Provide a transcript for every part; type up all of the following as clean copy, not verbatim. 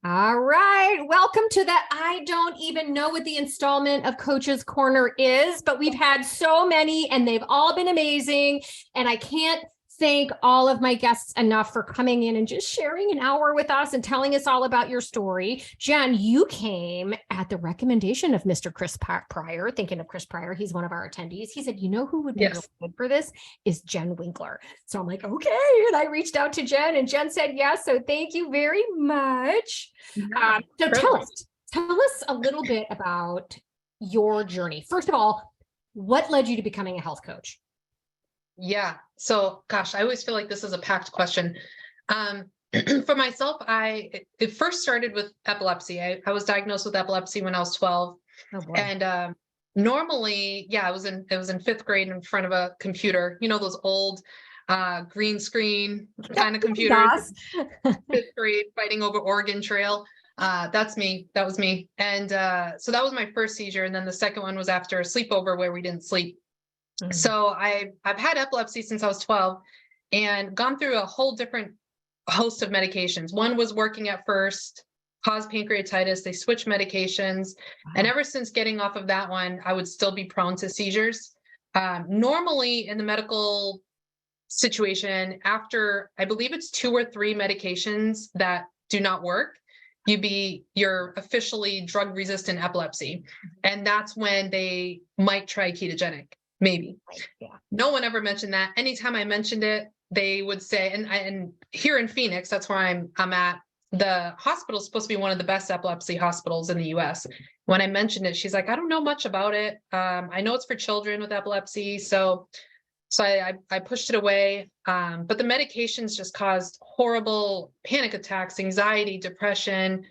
All right. Welcome to the I don't even know what the installment of Coach's Corner is, but we've had so many and they've all been amazing. And I can't thank all of my guests enough for coming in and just sharing an hour with us and telling us all about your story. Jen, you came at the recommendation of Mr. Chris Pryor. Thinking of Chris Pryor, he's one of our attendees. He said, you know who would be really good for this is Jen Winkler. So I'm like, okay. And I reached out to Jen and Jen said yes. So thank you very much. So tell us a little bit about your journey. First of all, what led you to becoming a health coach? Yeah. So, gosh, I always feel like this is a packed question. For myself, it first started with epilepsy. I was diagnosed with epilepsy when I was 12. Oh boy. And normally, it was in fifth grade in front of a computer, those old green screen kind of computers. Fifth grade, fighting over Oregon Trail. That's me. That was me. And so that was my first seizure. And then the second one was after a sleepover where we didn't sleep. Mm-hmm. So I've had epilepsy since I was 12 and gone through a whole different host of medications. One was working at first, caused pancreatitis. They switched medications. Wow. And ever since getting off of that one, I would still be prone to seizures. Normally in the medical situation, after I believe it's 2 or 3 medications that do not work, you're officially drug resistant epilepsy. And that's when they might try ketogenic. Maybe. Yeah. No one ever mentioned that. Anytime I mentioned it, they would say, and here in Phoenix, that's where I'm at, the hospital is supposed to be one of the best epilepsy hospitals in the US. When I mentioned it, she's like, I don't know much about it. I know it's for children with epilepsy. So I pushed it away. But the medications just caused horrible panic attacks, anxiety, depression,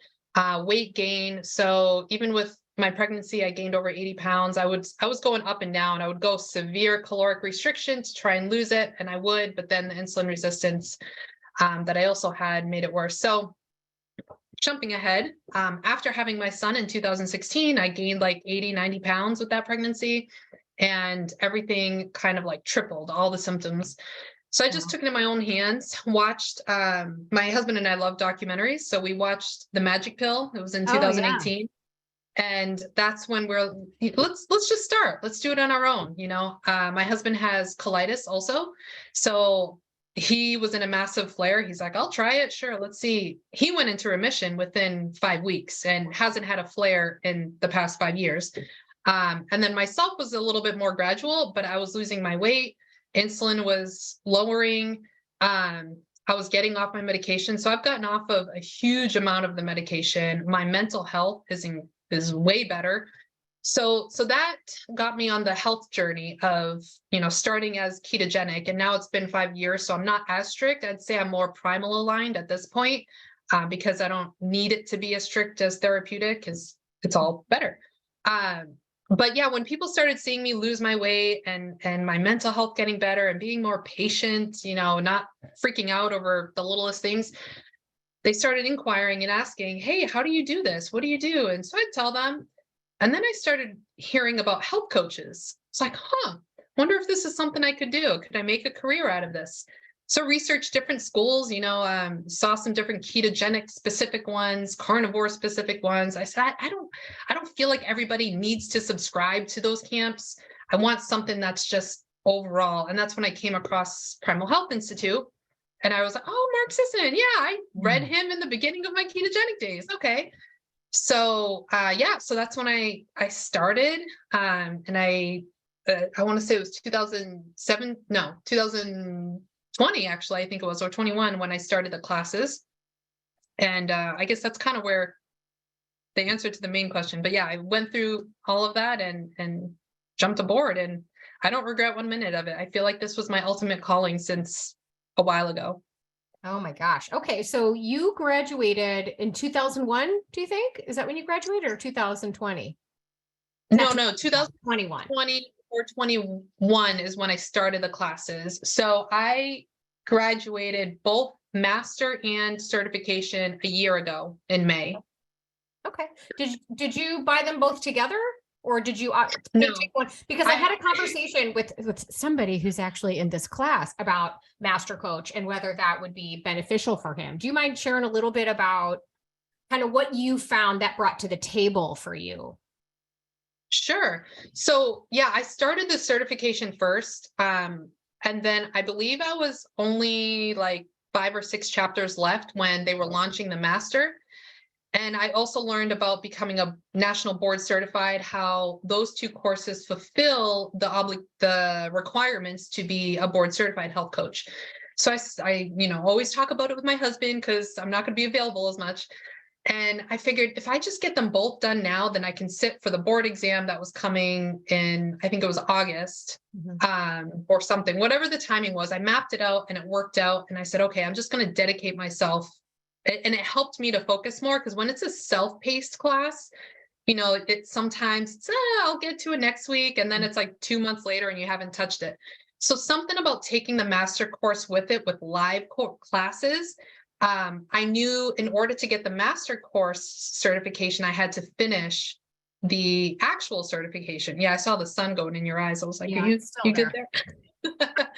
weight gain. So even with my pregnancy, I gained over 80 pounds. I was going up and down. I would go severe caloric restriction to try and lose it. And I would, but then the insulin resistance that I also had made it worse. So jumping ahead, after having my son in 2016, I gained like 80, 90 pounds with that pregnancy and everything kind of like tripled, all the symptoms. So I just took it in my own hands, watched, my husband and I love documentaries. So we watched The Magic Pill. It was in 2018. Oh, yeah. And that's when let's just start. Let's do it on our own. My husband has colitis also. So he was in a massive flare. He's like, I'll try it. Sure. Let's see. He went into remission within 5 weeks and hasn't had a flare in the past 5 years. And then myself was a little bit more gradual, but I was losing my weight. Insulin was lowering. I was getting off my medication. So I've gotten off of a huge amount of the medication. My mental health is way better. So that got me on the health journey of, starting as ketogenic, and now it's been 5 years. So I'm not as strict. I'd say I'm more primal aligned at this point because I don't need it to be as strict as therapeutic because it's all better. But yeah, when people started seeing me lose my weight and my mental health getting better and being more patient, not freaking out over the littlest things, they started inquiring and asking, hey, how do you do this? What do you do? And so I'd tell them. And then I started hearing about health coaches. It's like, wonder if this is something I could do. Could I make a career out of this? So researched different schools, saw some different ketogenic specific ones, carnivore specific ones. I said, I don't feel like everybody needs to subscribe to those camps. I want something that's just overall. And that's when I came across Primal Health Institute. And I was like, oh, Mark Sisson. Yeah, I read him in the beginning of my ketogenic days. Okay. So, so that's when I started. And I want to say it was 2020, actually, I think it was, or 21 when I started the classes. And I guess that's kind of where the answer to the main question. But yeah, I went through all of that and jumped aboard, and I don't regret 1 minute of it. I feel like this was my ultimate calling since a while ago. Oh my gosh. Okay. So you graduated in 2001, do you think? Is that when you graduated, or 2020? No, 2021. 20 or 21 is when I started the classes. So I graduated both master and certification a year ago in May. Okay. Did you buy them both together? Or did you no. take one? Because I had a conversation with somebody who's actually in this class about Master Coach and whether that would be beneficial for him. Do you mind sharing a little bit about kind of what you found that brought to the table for you. Sure. So yeah, I started the certification first. And then I believe I was only like 5 or 6 chapters left when they were launching the master. And I also learned about becoming a national board certified, how those 2 courses fulfill the requirements to be a board certified health coach. So I always talk about it with my husband because I'm not going to be available as much. And I figured if I just get them both done now, then I can sit for the board exam that was coming in, I think it was August, or something, whatever the timing was. I mapped it out and it worked out. And I said, okay, I'm just going to dedicate myself. And it helped me to focus more, because when it's a self-paced class, sometimes it's, I'll get to it next week. And then it's like 2 months later and you haven't touched it. So something about taking the master course with it, with live classes, I knew in order to get the master course certification, I had to finish the actual certification. Yeah, I saw the sun going in your eyes. I was like, Yeah, you good there?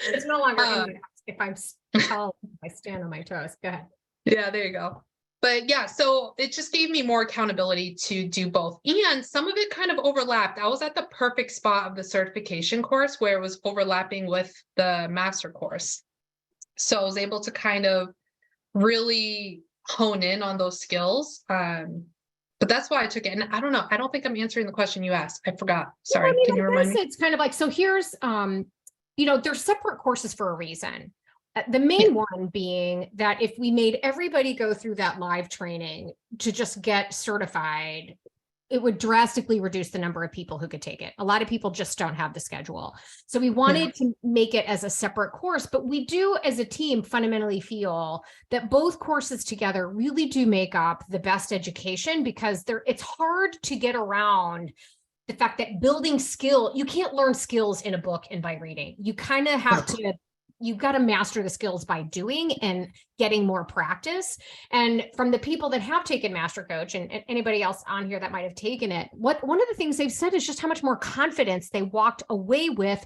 It's no longer if I'm tall, I stand on my toes. Go ahead. Yeah, there you go. But yeah, so it just gave me more accountability to do both. And some of it kind of overlapped. I was at the perfect spot of the certification course where it was overlapping with the master course. So I was able to kind of really hone in on those skills. But that's why I took it. And I don't know. I don't think I'm answering the question you asked. I forgot. Sorry. Well, Can you remind me? It's kind of like, so here's, there's separate courses for a reason. The main one being that if we made everybody go through that live training to just get certified, it would drastically reduce the number of people who could take it. A lot of people just don't have the schedule. So we wanted to make it as a separate course, but we do as a team fundamentally feel that both courses together really do make up the best education, because it's hard to get around the fact that building skill, you can't learn skills in a book and by reading. You kind of have to, you've got to master the skills by doing and getting more practice. And from the people that have taken Master Coach and anybody else on here that might have taken it, one of the things they've said is just how much more confidence they walked away with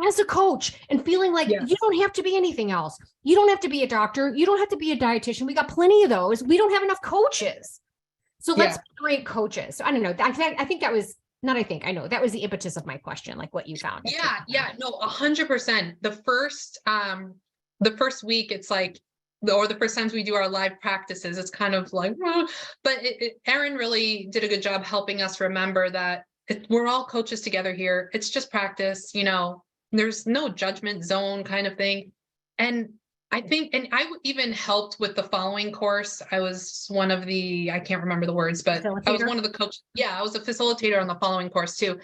as a coach, and feeling like you don't have to be anything else. You don't have to be a doctor. You don't have to be a dietitian. We got plenty of those. We don't have enough coaches. So let's be great coaches. So I don't know. I think that was, not I think, I know that was the impetus of my question, like what you found. Yeah, no, 100%. The first week, it's like, or the first times we do our live practices, it's kind of like, but Erin really did a good job helping us remember that we're all coaches together here. It's just practice, there's no judgment zone kind of thing. And I think, and I even helped with the following course. I was one of the, I can't remember the words, but I was one of the coaches. Yeah, I was a facilitator on the following course too.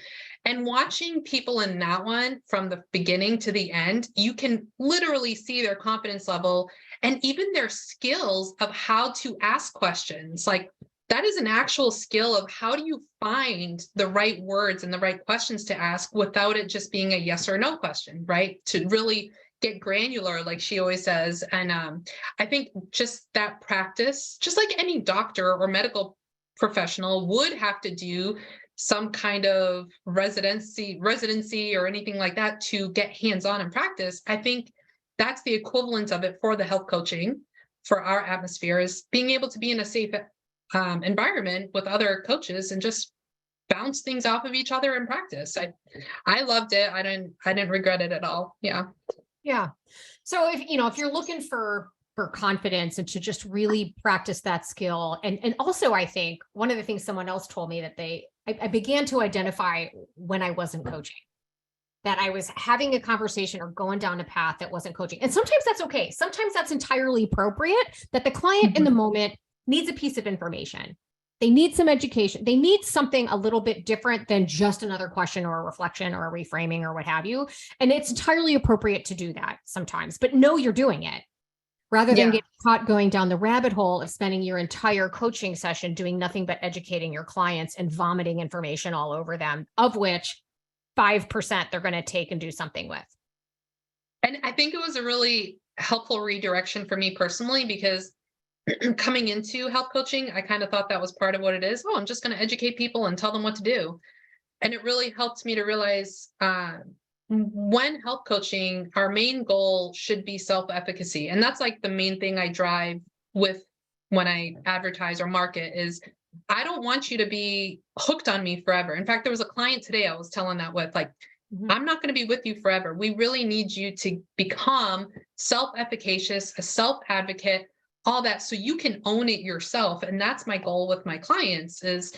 And watching people in that one from the beginning to the end, you can literally see their confidence level and even their skills of how to ask questions. Like, that is an actual skill of how do you find the right words and the right questions to ask without it just being a yes or no question, right? To really get granular, like she always says. And I think just that practice, just like any doctor or medical professional would have to do some kind of residency or anything like that to get hands-on and practice. I think that's the equivalent of it for the health coaching, for our atmosphere, is being able to be in a safe environment with other coaches and just bounce things off of each other in practice. I loved it. I didn't regret it at all. Yeah. Yeah. So if you're looking for confidence and to just really practice that skill. And also, I think one of the things someone else told me that I began to identify when I wasn't coaching, that I was having a conversation or going down a path that wasn't coaching. And sometimes that's okay. Sometimes that's entirely appropriate, that the client in the moment needs a piece of information. They need some education. They need something a little bit different than just another question or a reflection or a reframing or what have you. And it's entirely appropriate to do that sometimes, but know you're doing it, rather than get caught going down the rabbit hole of spending your entire coaching session doing nothing but educating your clients and vomiting information all over them, of which 5% they're going to take and do something with. And I think it was a really helpful redirection for me personally, because coming into health coaching, I kind of thought that was part of what it is. Oh, I'm just going to educate people and tell them what to do. And it really helped me to realize when health coaching, our main goal should be self-efficacy. And that's like the main thing I drive with when I advertise or market is I don't want you to be hooked on me forever. In fact, there was a client today I was telling that with, like, I'm not going to be with you forever. We really need you to become self-efficacious, a self-advocate, all that, so you can own it yourself. And that's my goal with my clients is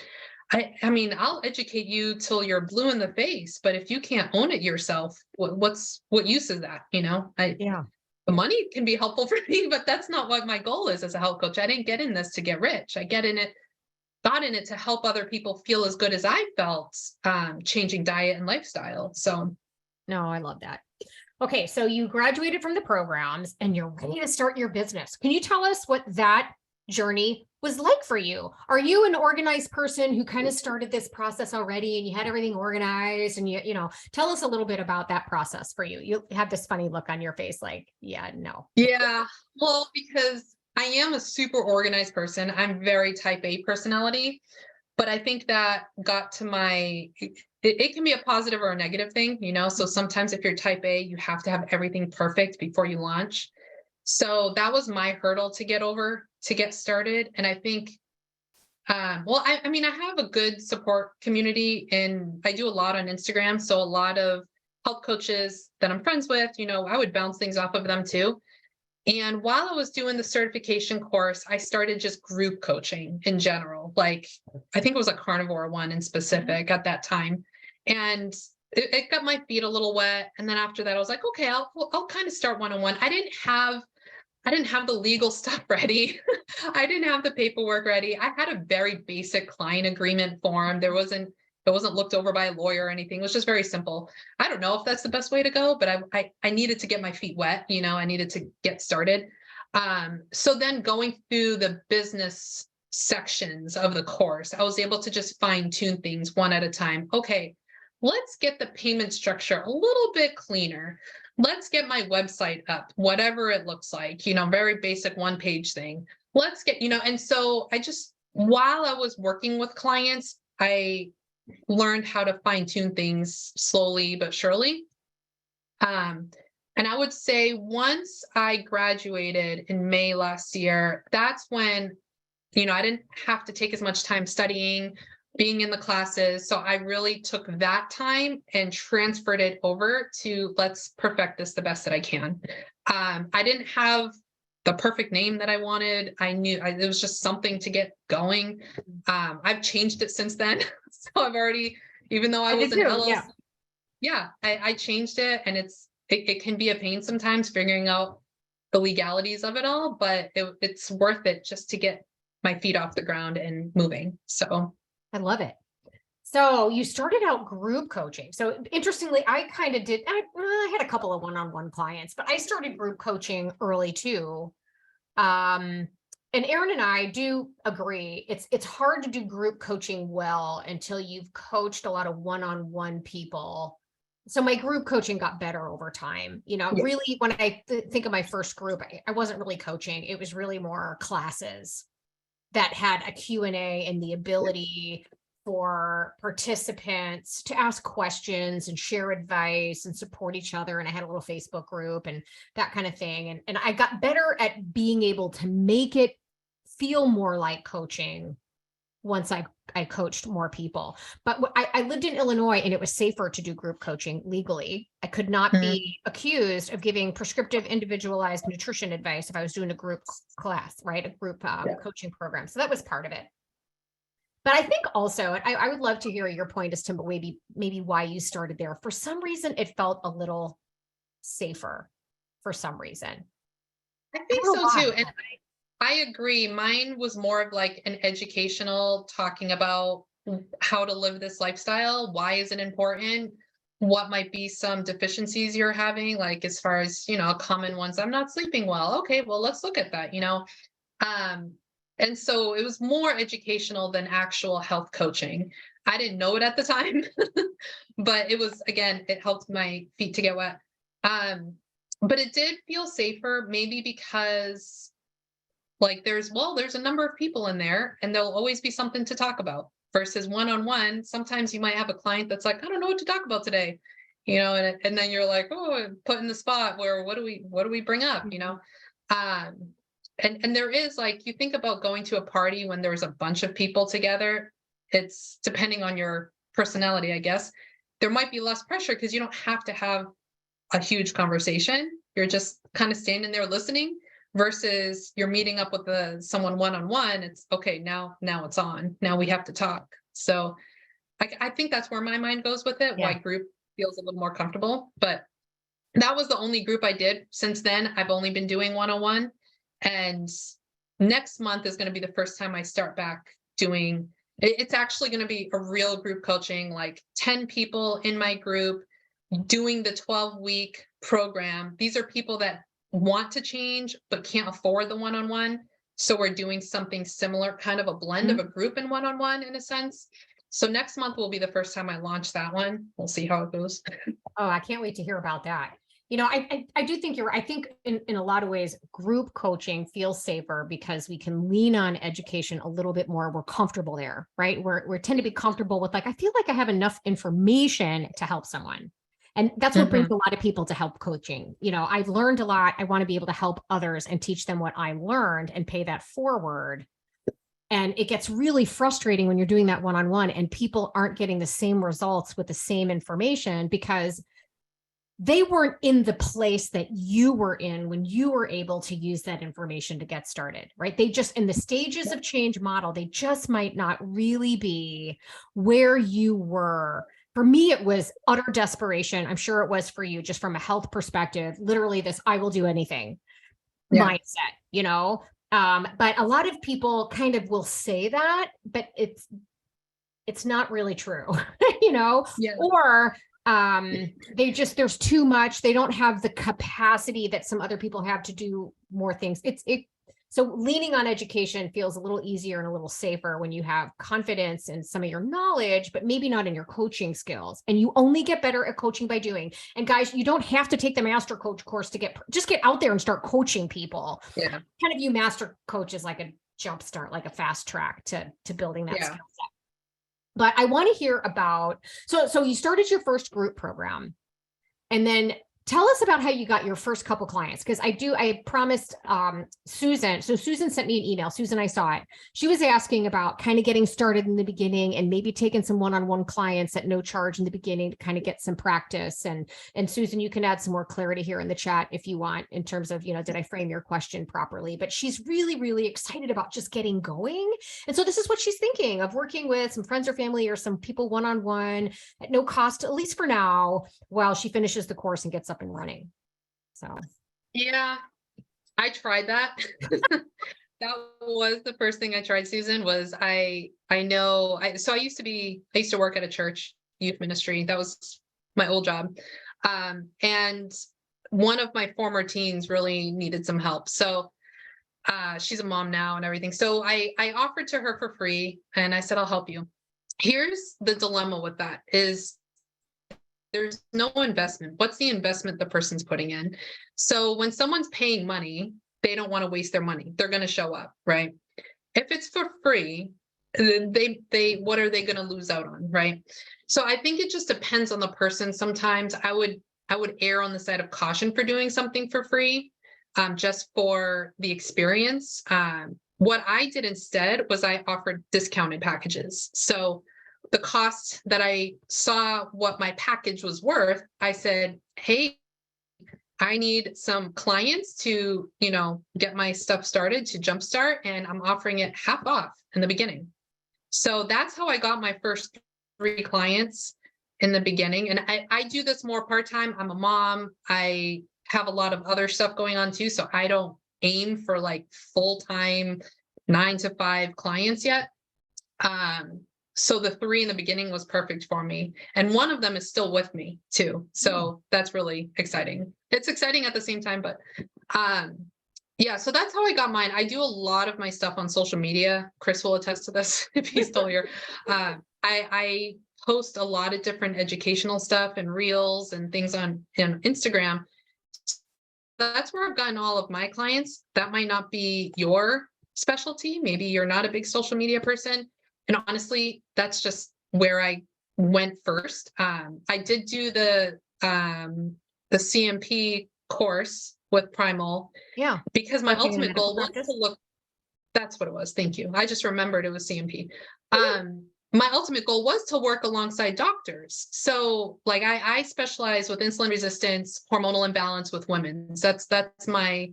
I mean, I'll educate you till you're blue in the face, but if you can't own it yourself, what use is that? Yeah. The money can be helpful for me, but that's not what my goal is as a health coach. I didn't get in this to get rich. I got in it to help other people feel as good as I felt, changing diet and lifestyle. So. No, I love that. Okay. So you graduated from the programs and you're ready to start your business. Can you tell us what that journey was like for you? Are you an organized person who kind of started this process already and you had everything organized and tell us a little bit about that process for you. You have this funny look on your face, like, yeah, no. Yeah. Well, because I am a super organized person. I'm very type A personality, but I think that got to it can be a positive or a negative thing, So sometimes if you're type A, you have to have everything perfect before you launch. So that was my hurdle to get over to get started. And I think, I mean, I have a good support community and I do a lot on Instagram. So a lot of health coaches that I'm friends with, I would bounce things off of them too. And while I was doing the certification course, I started just group coaching in general. Like, I think it was a carnivore one in specific at that time. And it got my feet a little wet. And then after that, I was like, okay, I'll kind of start one-on-one. I didn't have the legal stuff ready. I didn't have the paperwork ready. I had a very basic client agreement form. It wasn't looked over by a lawyer or anything. It was just very simple. I don't know if that's the best way to go, but I needed to get my feet wet. I needed to get started. So then going through the business sections of the course, I was able to just fine tune things one at a time. Okay, let's get the payment structure a little bit cleaner. Let's get my website up, whatever it looks like, very basic one-page thing. Let's get, and so while I was working with clients, I learned how to fine tune things slowly but surely. And I would say once I graduated in May last year, that's when, I didn't have to take as much time studying, being in the classes. So I really took that time and transferred it over to let's perfect this the best that I can. I didn't have the perfect name that I wanted. I knew it was just something to get going. I've changed it since then. So I've already, even though I was an LLC, I changed it, and it can be a pain sometimes figuring out the legalities of it all, but it's worth it just to get my feet off the ground and moving. So I love it. So you started out group coaching. So interestingly, I kind of did, I had a couple of one-on-one clients, but I started group coaching early too. And Erin and I do agree. It's hard to do group coaching well until you've coached a lot of one-on-one people. So my group coaching got better over time. Really, when I think of my first group, I wasn't really coaching. It was really more classes that had a Q&A and the ability for participants to ask questions and share advice and support each other. And I had a little Facebook group and that kind of thing. And I got better at being able to make it feel more like coaching once I coached more people. But I lived in Illinois and it was safer to do group coaching legally. I could not be accused of giving prescriptive individualized nutrition advice if I was doing a group class, right? A group coaching program. So that was part of it. But I think also, I would love to hear your point as to maybe why you started there. For some reason, it felt a little safer for some reason. I think so too. And I agree. Mine was more of like an educational, talking about how to live this lifestyle. Why is it important? What might be some deficiencies you're having? Like, as far as, common ones, I'm not sleeping well. Okay, well, let's look at that, And so it was more educational than actual health coaching. I didn't know it at the time, but it was, again, it helped my feet to get wet. But it did feel safer, maybe because like there's a number of people in there and there'll always be something to talk about versus one-on-one. Sometimes you might have a client that's like, I don't know what to talk about today, and then you're like, oh, put in the spot where what do we bring up, and there is, like, you think about going to a party when there's a bunch of people together, it's depending on your personality, I guess, there might be less pressure because you don't have to have a huge conversation. You're just kind of standing there listening versus you're meeting up with someone one-on-one. It's okay. Now it's on. Now we have to talk. So I think that's where my mind goes with it. Why group feels a little more comfortable, but that was the only group I did. Since then, I've only been doing one-on-one, and next month is going to be the first time I start back doing, it's actually going to be a real group coaching, like 10 people in my group doing the 12-week program. These are people that want to change, but can't afford the one-on-one. So we're doing something similar, kind of a blend of a group and one-on-one in a sense. So next month will be the first time I launch that one. We'll see how it goes. Oh, I can't wait to hear about that. You know, I do think I think in a lot of ways, group coaching feels safer because we can lean on education a little bit more. We're comfortable there, right? We tend to be comfortable with, like, I feel like I have enough information to help someone. And that's what brings a lot of people to help coaching. You know, I've learned a lot. I want to be able to help others and teach them what I learned and pay that forward. And it gets really frustrating when you're doing that one-on-one and people aren't getting the same results with the same information because they weren't in the place that you were in when you were able to use that information to get started, right? They just, in the stages of change model, they just might not really be where you were. For me, it was utter desperation. I'm sure it was for you, just from a health perspective, literally this, I will do anything mindset, you know? But a lot of people kind of will say that, but it's not really true, you know, or there's too much. They don't have the capacity that some other people have to do more things. So leaning on education feels a little easier and a little safer when you have confidence in some of your knowledge, but maybe not in your coaching skills. And you only get better at coaching by doing. And guys, you don't have to take the master coach course to just get out there and start coaching people. Yeah. Kind of view master coach as like a jump start, like a fast track to building that skill set. But I want to hear about, so you started your first group program, and then tell us about how you got your first couple clients. Because I promised Susan. So Susan sent me an email. Susan, I saw it. She was asking about kind of getting started in the beginning and maybe taking some one-on-one clients at no charge in the beginning to kind of get some practice. And Susan, you can add some more clarity here in the chat if you want, in terms of, you know, did I frame your question properly? But she's really, really excited about just getting going. And so this is what she's thinking of, working with some friends or family or some people one-on-one at no cost, at least for now, while she finishes the course and gets up and running. So yeah, I tried that. That was the first thing I tried, Susan, was I used to work at a church youth ministry. That was my old job. And one of my former teens really needed some help. So she's a mom now and everything. So I offered to her for free and I said, I'll help you. Here's the dilemma with that is there's no investment. What's the investment the person's putting in? So when someone's paying money, they don't want to waste their money. They're going to show up, right? If it's for free, they what are they going to lose out on, right? So I think it just depends on the person. Sometimes I would err on the side of caution for doing something for free, just for the experience. What I did instead was I offered discounted packages. So the cost that I saw what my package was worth, I said, hey, I need some clients to, you know, get my stuff started, to jumpstart, and I'm offering it half off in the beginning. So that's how I got my first 3 clients in the beginning. And I do this more part-time. I'm a mom. I have a lot of other stuff going on too. So I don't aim for like full-time 9 to 5 clients yet. So the 3 in the beginning was perfect for me. And one of them is still with me too. So that's really exciting. It's exciting at the same time, but yeah, so that's how I got mine. I do a lot of my stuff on social media. Chris will attest to this if he's still here. I post a lot of different educational stuff and reels and things on Instagram. That's where I've gotten all of my clients. That might not be your specialty. Maybe you're not a big social media person. And honestly, that's just where I went first. I did do the CMP course with Primal. Yeah. Because my Working in ultimate medical goal was practice. to look, that's what it was. Thank you. I just remembered it was CMP. My ultimate goal was to work alongside doctors. So like I specialize with insulin resistance, hormonal imbalance with women. That's my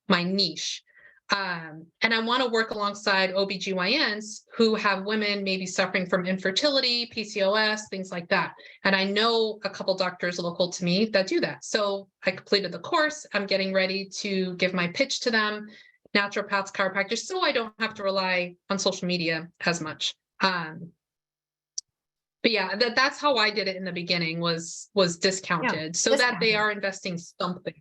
niche. And I want to work alongside OBGYNs who have women maybe suffering from infertility, PCOS, things like that. And I know a couple doctors local to me that do that. So I completed the course. I'm getting ready to give my pitch to them, naturopaths, chiropractors, so I don't have to rely on social media as much. But yeah, that's how I did it in the beginning was discounted so that they are investing something.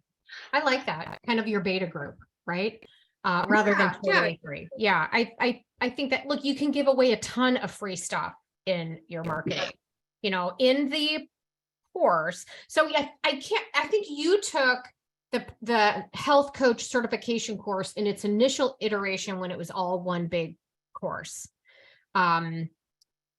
I like that, kind of your beta group, right? Rather than totally free. Yeah, I think that, look, you can give away a ton of free stuff in your marketing, you know, in the course. So I think you took the health coach certification course in its initial iteration when it was all one big course.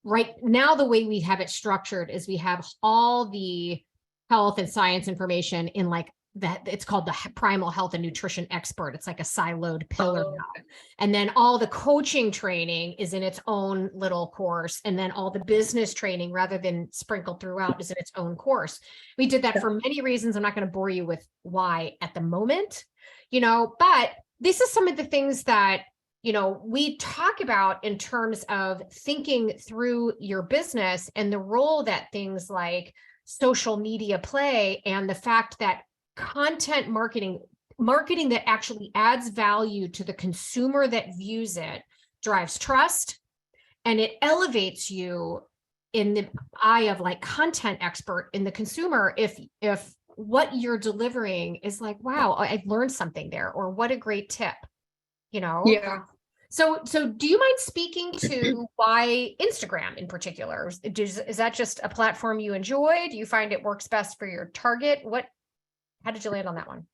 Right now, the way we have it structured is we have all the health and science information in like that. It's called the Primal Health and Nutrition Expert. It's like a siloed pillar now. And then all the coaching training is in its own little course. And then all the business training, rather than sprinkled throughout, is in its own course. We did that for many reasons. I'm not going to bore you with why at the moment, you know, but this is some of the things that, you know, we talk about in terms of thinking through your business and the role that things like social media play, and the fact that content marketing that actually adds value to the consumer that views it drives trust, and it elevates you in the eye of like content expert in the consumer if what you're delivering is like, wow, I've learned something there, or what a great tip, you know? Yeah. So do you mind speaking to why Instagram in particular? Is that just a platform you enjoy? Do you find it works best for your target? How did you land on that one?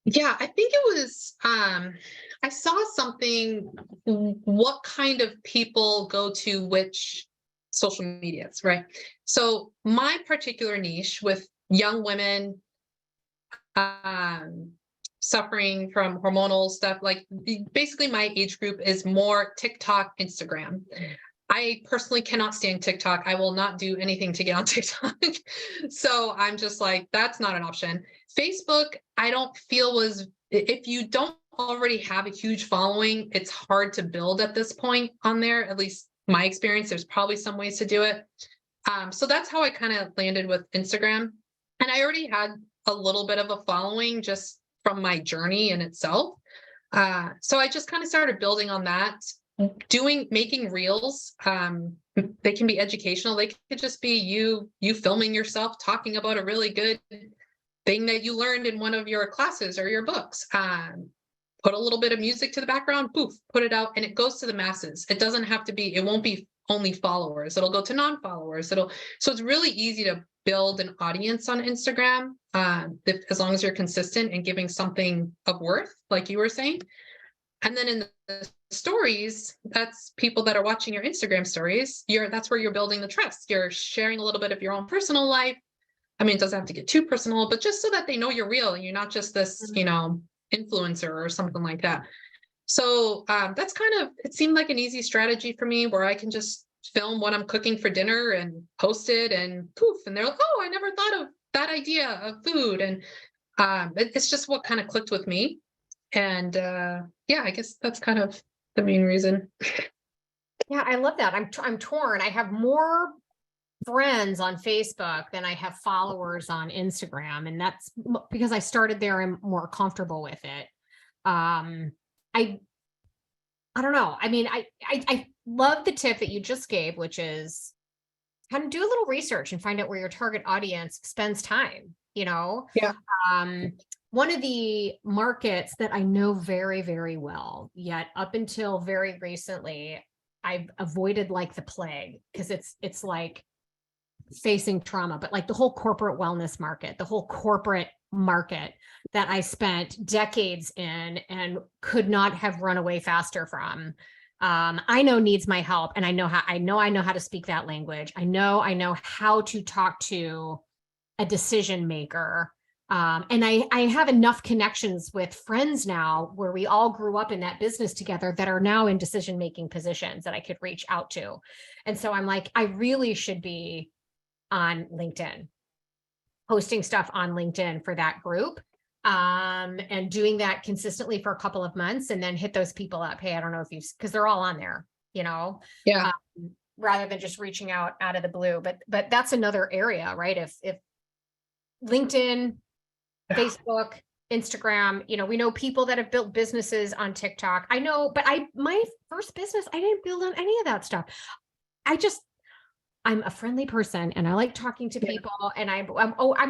Yeah, I think it was, I saw something, what kind of people go to which social medias, right? So my particular niche with young women, suffering from hormonal stuff, like basically my age group is more TikTok, Instagram. I personally cannot stand TikTok. I will not do anything to get on TikTok. So I'm just like, that's not an option. Facebook, I don't feel if you don't already have a huge following, it's hard to build at this point on there. At least my experience, there's probably some ways to do it. So that's how I kind of landed with Instagram. And I already had a little bit of a following just from my journey in itself. So I just kind of started building on that, making reels. They can be educational. They could just be you filming yourself talking about a really good thing that you learned in one of your classes or your books. Put a little bit of music to the background, poof, put it out, and it goes to the masses. It doesn't have to be, it won't be only followers. It'll go to non-followers. So it's really easy to build an audience on Instagram, as long as you're consistent and giving something of worth, like you were saying. And then in the stories, that's people that are watching your Instagram stories. That's where you're building the trust. You're sharing a little bit of your own personal life. I mean, it doesn't have to get too personal, but just so that they know you're real and you're not just this, you know, influencer or something like that. So that's kind of, it seemed like an easy strategy for me where I can just film what I'm cooking for dinner and post it, and poof, and they're like, oh, I never thought of that idea of food. And it's just what kind of clicked with me. And yeah, I guess that's kind of the main reason. Yeah, I love that. I'm torn. I have more friends on Facebook than I have followers on Instagram, and that's because I started there and more comfortable with it. I don't know. I mean, I love the tip that you just gave, which is kind of do a little research and find out where your target audience spends time, you know? Yeah. One of the markets that I know very, very well, yet up until very recently, I've avoided like the plague, because it's like facing trauma, but like the whole corporate wellness market, the whole corporate market that I spent decades in and could not have run away faster from. I know needs my help, and I know how to speak that language. I know how to talk to a decision maker And I have enough connections with friends now where we all grew up in that business together that are now in decision-making positions that I could reach out to. And so I'm like, I really should be on LinkedIn, posting stuff on LinkedIn for that group. And doing that consistently for a couple of months and then hit those people up. Hey, I don't know if because they're all on there, Yeah. Rather than just reaching out of the blue. But that's another area, right? If LinkedIn, Facebook, Instagram, we know people that have built businesses on TikTok. I know, but my first business, I didn't build on any of that stuff. I'm a friendly person and I like talking to people and I'm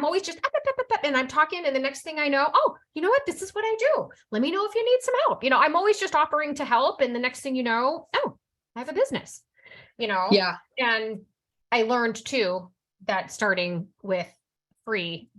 always just, and I'm talking and the next thing I know, oh, you know what? This is what I do. Let me know if you need some help. I'm always just offering to help. And the next thing you know, oh, I have a business, Yeah. And I learned too that starting with free,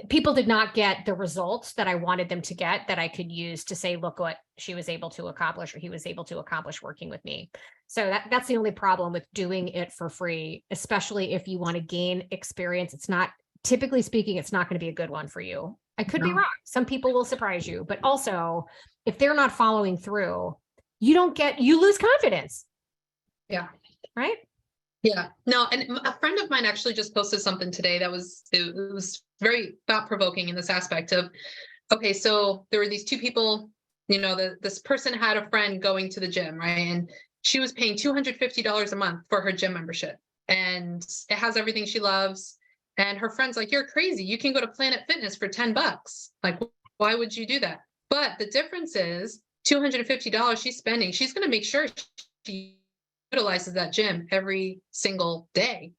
people did not get the results that I wanted them to get that I could use to say, look what she was able to accomplish or he was able to accomplish working with me. So that's the only problem with doing it for free, especially if you want to gain experience. It's not, typically speaking, it's not going to be a good one for you. I could be wrong. Some people will surprise you, but also if they're not following through, you lose confidence. Yeah. Right. Yeah, no, and a friend of mine actually just posted something today that was very thought-provoking in this aspect of, okay, so there were these two people, this person had a friend going to the gym, right? And she was paying $250 a month for her gym membership. And it has everything she loves. And her friend's like, you're crazy. You can go to Planet Fitness for $10. Like, why would you do that? But the difference is $250 she's spending. She's going to make sure she utilizes that gym every single day.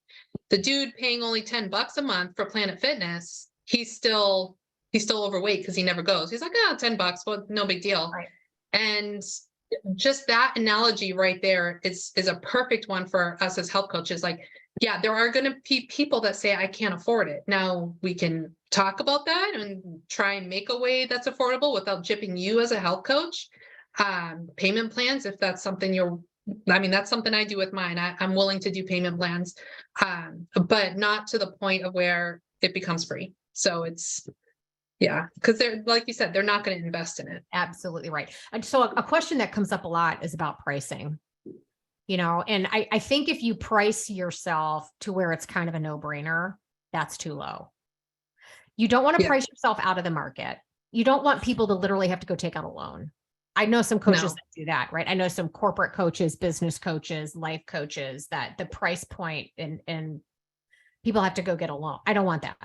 The dude paying only $10 a month for Planet Fitness, he's still overweight because he never goes. He's like, $10, well, no big deal. Right. And just that analogy right there is a perfect one for us as health coaches. Like, yeah, there are going to be people that say, I can't afford it. Now we can talk about that and try and make a way that's affordable without gypping you as a health coach. Payment plans, if that's something that's something I do with mine. I'm willing to do payment plans, but not to the point of where it becomes free. So because they're, like you said, they're not going to invest in it. Absolutely right. And so a question that comes up a lot is about pricing, and I think if you price yourself to where it's kind of a no-brainer, that's too low. You don't want to price yourself out of the market. You don't want people to literally have to go take out a loan. I know some coaches that do that, right? I know some corporate coaches, business coaches, life coaches that the price point and people have to go get a loan. I don't want that.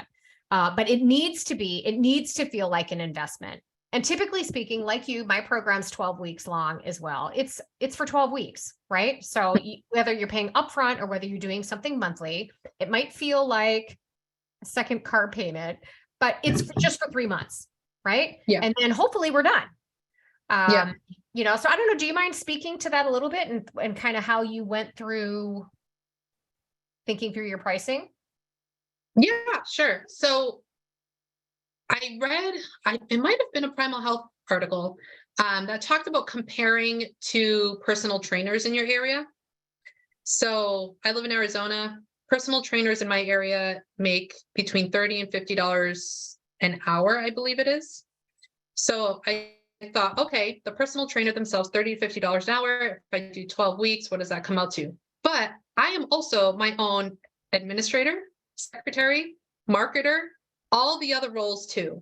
But it needs to feel like an investment. And typically speaking, like you, my program's 12 weeks long as well. It's for 12 weeks, right? So whether you're paying upfront or whether you're doing something monthly, it might feel like a second car payment, but it's just for 3 months, right? Yeah. And then hopefully we're done. So I don't know, do you mind speaking to that a little bit and kind of how you went through thinking through your pricing? Yeah, sure. So I read, it might have been a Primal Health article that talked about comparing to personal trainers in your area. So I live in Arizona. Personal trainers in my area make between $30 and $50 an hour, I believe it is. So I thought, okay, the personal trainer themselves, $30 to $50 an hour. If I do 12 weeks, what does that come out to? But I am also my own administrator, secretary, marketer, all the other roles too.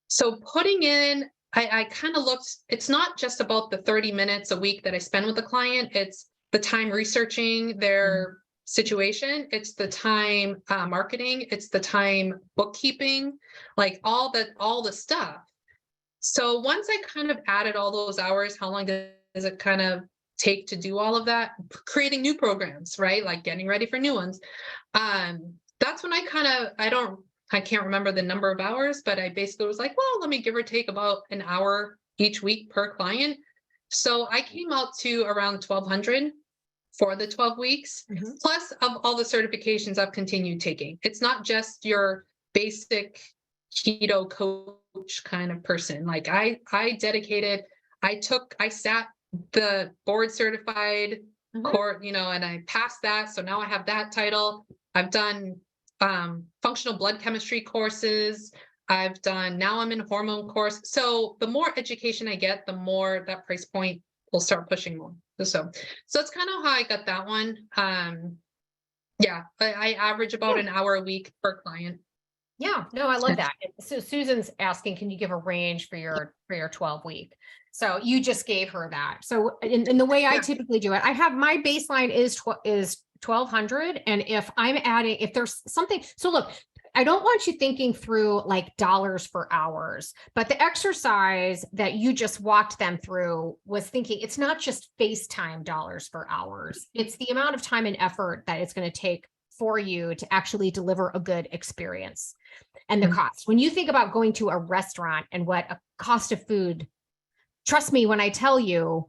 So putting in, I kind of looked, it's not just about the 30 minutes a week that I spend with the client. It's the time researching their situation. It's the time marketing. It's the time bookkeeping, like all the stuff. So once I kind of added all those hours, how long does it kind of take to do all of that? Creating new programs, right? Like getting ready for new ones. That's when I can't remember the number of hours, but I basically was like, well, let me give or take about an hour each week per client. So I came out to around 1,200 for the 12 weeks, plus of all the certifications I've continued taking. It's not just your basic keto coach kind of person. Like I sat the board certified court, and I passed that. So now I have that title. I've done functional blood chemistry courses. Now I'm in hormone course. So the more education I get, the more that price point will start pushing more. So that's kind of how I got that one. Yeah, I average about an hour a week per client. Yeah, no, I love that. So Susan's asking, can you give a range for your 12 week? So you just gave her that. So in the way I typically do it, I have my baseline is 1,200. And if there's something, so look, I don't want you thinking through like dollars for hours, but the exercise that you just walked them through was thinking it's not just FaceTime dollars for hours. It's the amount of time and effort that it's going to take for you to actually deliver a good experience and the cost. When you think about going to a restaurant and what a cost of food, trust me when I tell you,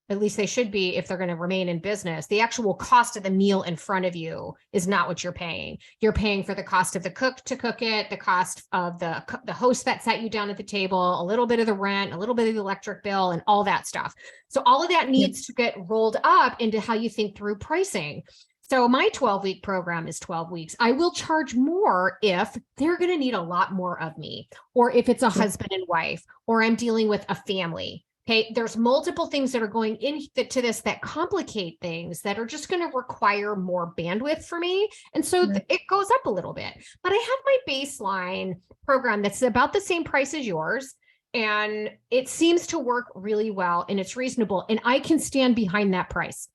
at least they should be if they're going to remain in business, the actual cost of the meal in front of you is not what you're paying. You're paying for the cost of the cook to cook it, the cost of the host that sat you down at the table, a little bit of the rent, a little bit of the electric bill, and all that stuff. So all of that needs to get rolled up into how you think through pricing. So my 12-week program is 12 weeks. I will charge more if they're going to need a lot more of me, or if it's a husband and wife, or I'm dealing with a family. Okay, there's multiple things that are going into this that complicate things that are just going to require more bandwidth for me. And so it goes up a little bit. But I have my baseline program that's about the same price as yours. And it seems to work really well and it's reasonable. And I can stand behind that price.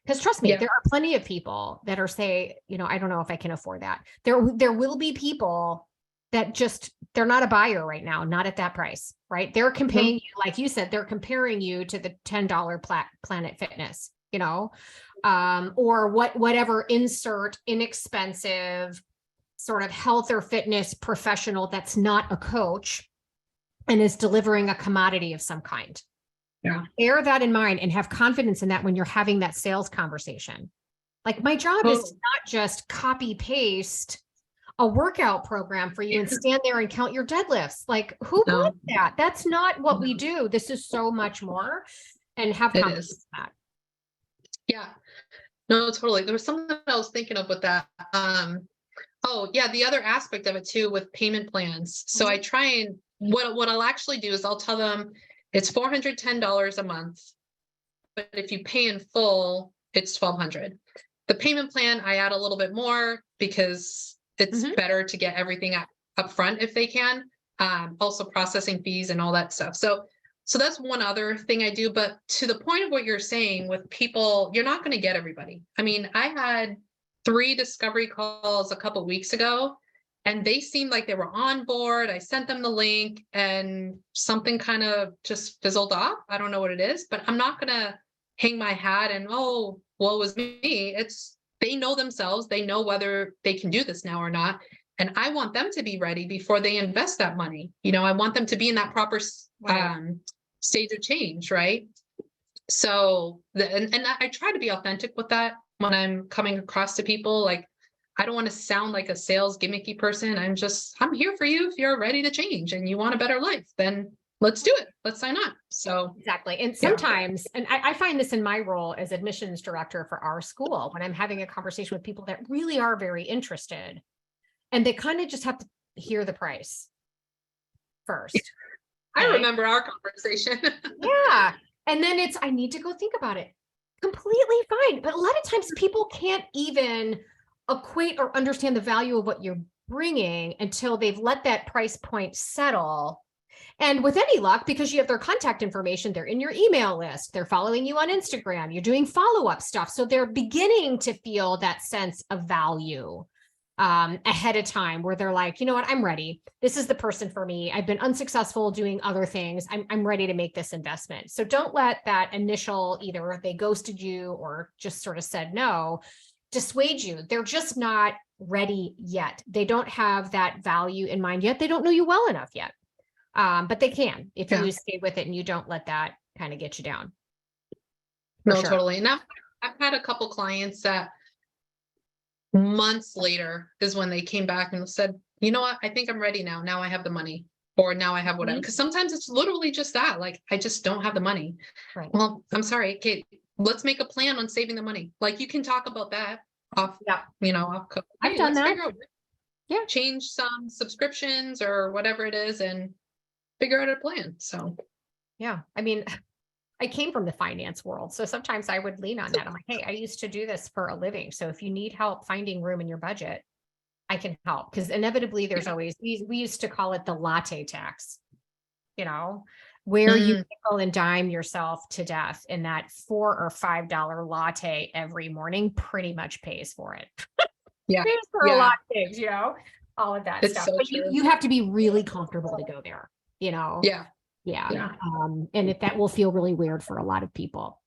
Because trust me, there are plenty of people that are I don't know if I can afford that. There will be people that just, they're not a buyer right now, not at that price, right? They're comparing you, like you said, they're comparing you to the $10 Planet Fitness, or whatever insert inexpensive sort of health or fitness professional that's not a coach and is delivering a commodity of some kind. Yeah. Bear that in mind and have confidence in that when you're having that sales conversation. Like my job is to not just copy paste a workout program for you and stand there and count your deadlifts. Like who wants that? That's not what we do. This is so much more, and have confidence in that. Yeah, no, totally. There was something I was thinking of with that. The other aspect of it too, with payment plans. So I try and what I'll actually do is I'll tell them it's $410 a month, but if you pay in full, it's $1,200. The payment plan, I add a little bit more because it's better to get everything up front if they can. Also processing fees and all that stuff. So that's one other thing I do. But to the point of what you're saying with people, you're not going to get everybody. I mean, I had 3 discovery calls a couple of weeks ago, and they seemed like they were on board. I sent them the link and something kind of just fizzled off. I don't know what it is, but I'm not going to hang my hat and, woe is me. They know themselves. They know whether they can do this now or not. And I want them to be ready before they invest that money. I want them to be in that proper stage of change, right? So, and I try to be authentic with that when I'm coming across to people. Like, I don't want to sound like a sales gimmicky person. I'm here for you if you're ready to change and you want a better life, then let's do it. Let's sign on. So exactly. And sometimes, and I find this in my role as admissions director for our school, when I'm having a conversation with people that really are very interested and they kind of just have to hear the price first. I remember our conversation. Yeah. And then I need to go think about it. Completely fine. But a lot of times people can't even equate or understand the value of what you're bringing until they've let that price point settle. And with any luck, because you have their contact information, they're in your email list, they're following you on Instagram, you're doing follow-up stuff. So they're beginning to feel that sense of value ahead of time where they're like, you know what, I'm ready. This is the person for me. I've been unsuccessful doing other things. I'm ready to make this investment. So don't let that initial, either they ghosted you or just sort of said no, dissuade you. They're just not ready yet. They don't have that value in mind yet. They don't know you well enough yet. But they can if you stay with it and you don't let that kind of get you down. No, totally. And I've had a couple clients that months later is when they came back and said, you know what, I think I'm ready now. Now I have the money, or now I have whatever. Because sometimes it's literally just that, like, I just don't have the money. Right. Well, I'm sorry, Kate, let's make a plan on saving the money. Like, you can talk about that off, off. I've done that. Yeah. change some subscriptions or whatever it is and figure out a plan. So Yeah. I mean, I came from the finance world. So sometimes I would lean on that. I'm like, hey, I used to do this for a living. So if you need help finding room in your budget, I can help. Because inevitably there's always, we used to call it the latte tax, where you nickel and dime yourself to death, and that $4 or $5 latte every morning pretty much pays for it. yeah, Pays for a lot of things, all of that it's stuff. so But true. you have to be really comfortable to go there, Yeah. Yeah. And if that will feel really weird for a lot of people.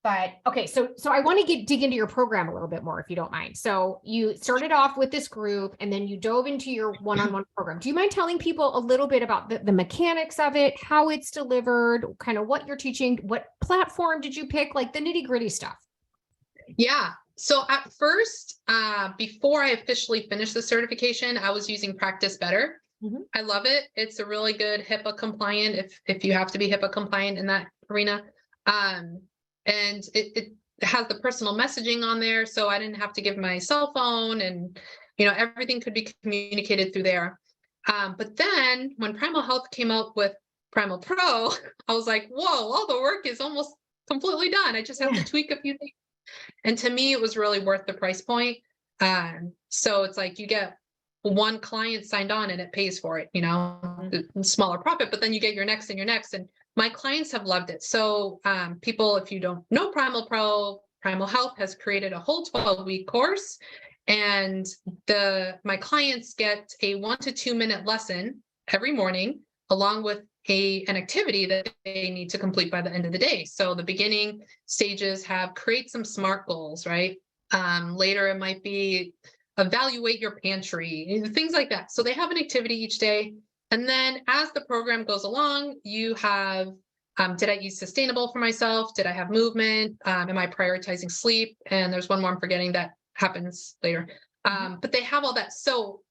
But okay, so I want to dig into your program a little bit more, if you don't mind. So you started off with this group and then you dove into your one-on-one program. Do you mind telling people a little bit about the mechanics of it, how it's delivered, kind of what you're teaching, what platform did you pick, like the nitty-gritty stuff? Yeah. So at first, before I officially finished the certification, I was using Practice Better. I love it. It's a really good HIPAA compliant, if you have to be HIPAA compliant in that arena. And it has the personal messaging on there, so I didn't have to give my cell phone, and everything could be communicated through there. But then when Primal Health came out with PrimalPro, I was like, whoa, all the work is almost completely done. I just have to tweak a few things. And to me, it was really worth the price point. So it's like you get one client signed on and it pays for it, smaller profit, but then you get your next and your next. And my clients have loved it. So people, if you don't know PrimalPro, Primal Health has created a whole 12-week course. And my clients get a 1 to 2 minute lesson every morning, along with an activity that they need to complete by the end of the day. So the beginning stages have create some SMART goals, right? Later, it might be evaluate your pantry, things like that. So they have an activity each day. And then as the program goes along, you have, did I eat sustainable for myself? Did I have movement? Am I prioritizing sleep? And there's one more I'm forgetting that happens later. But they have all that. So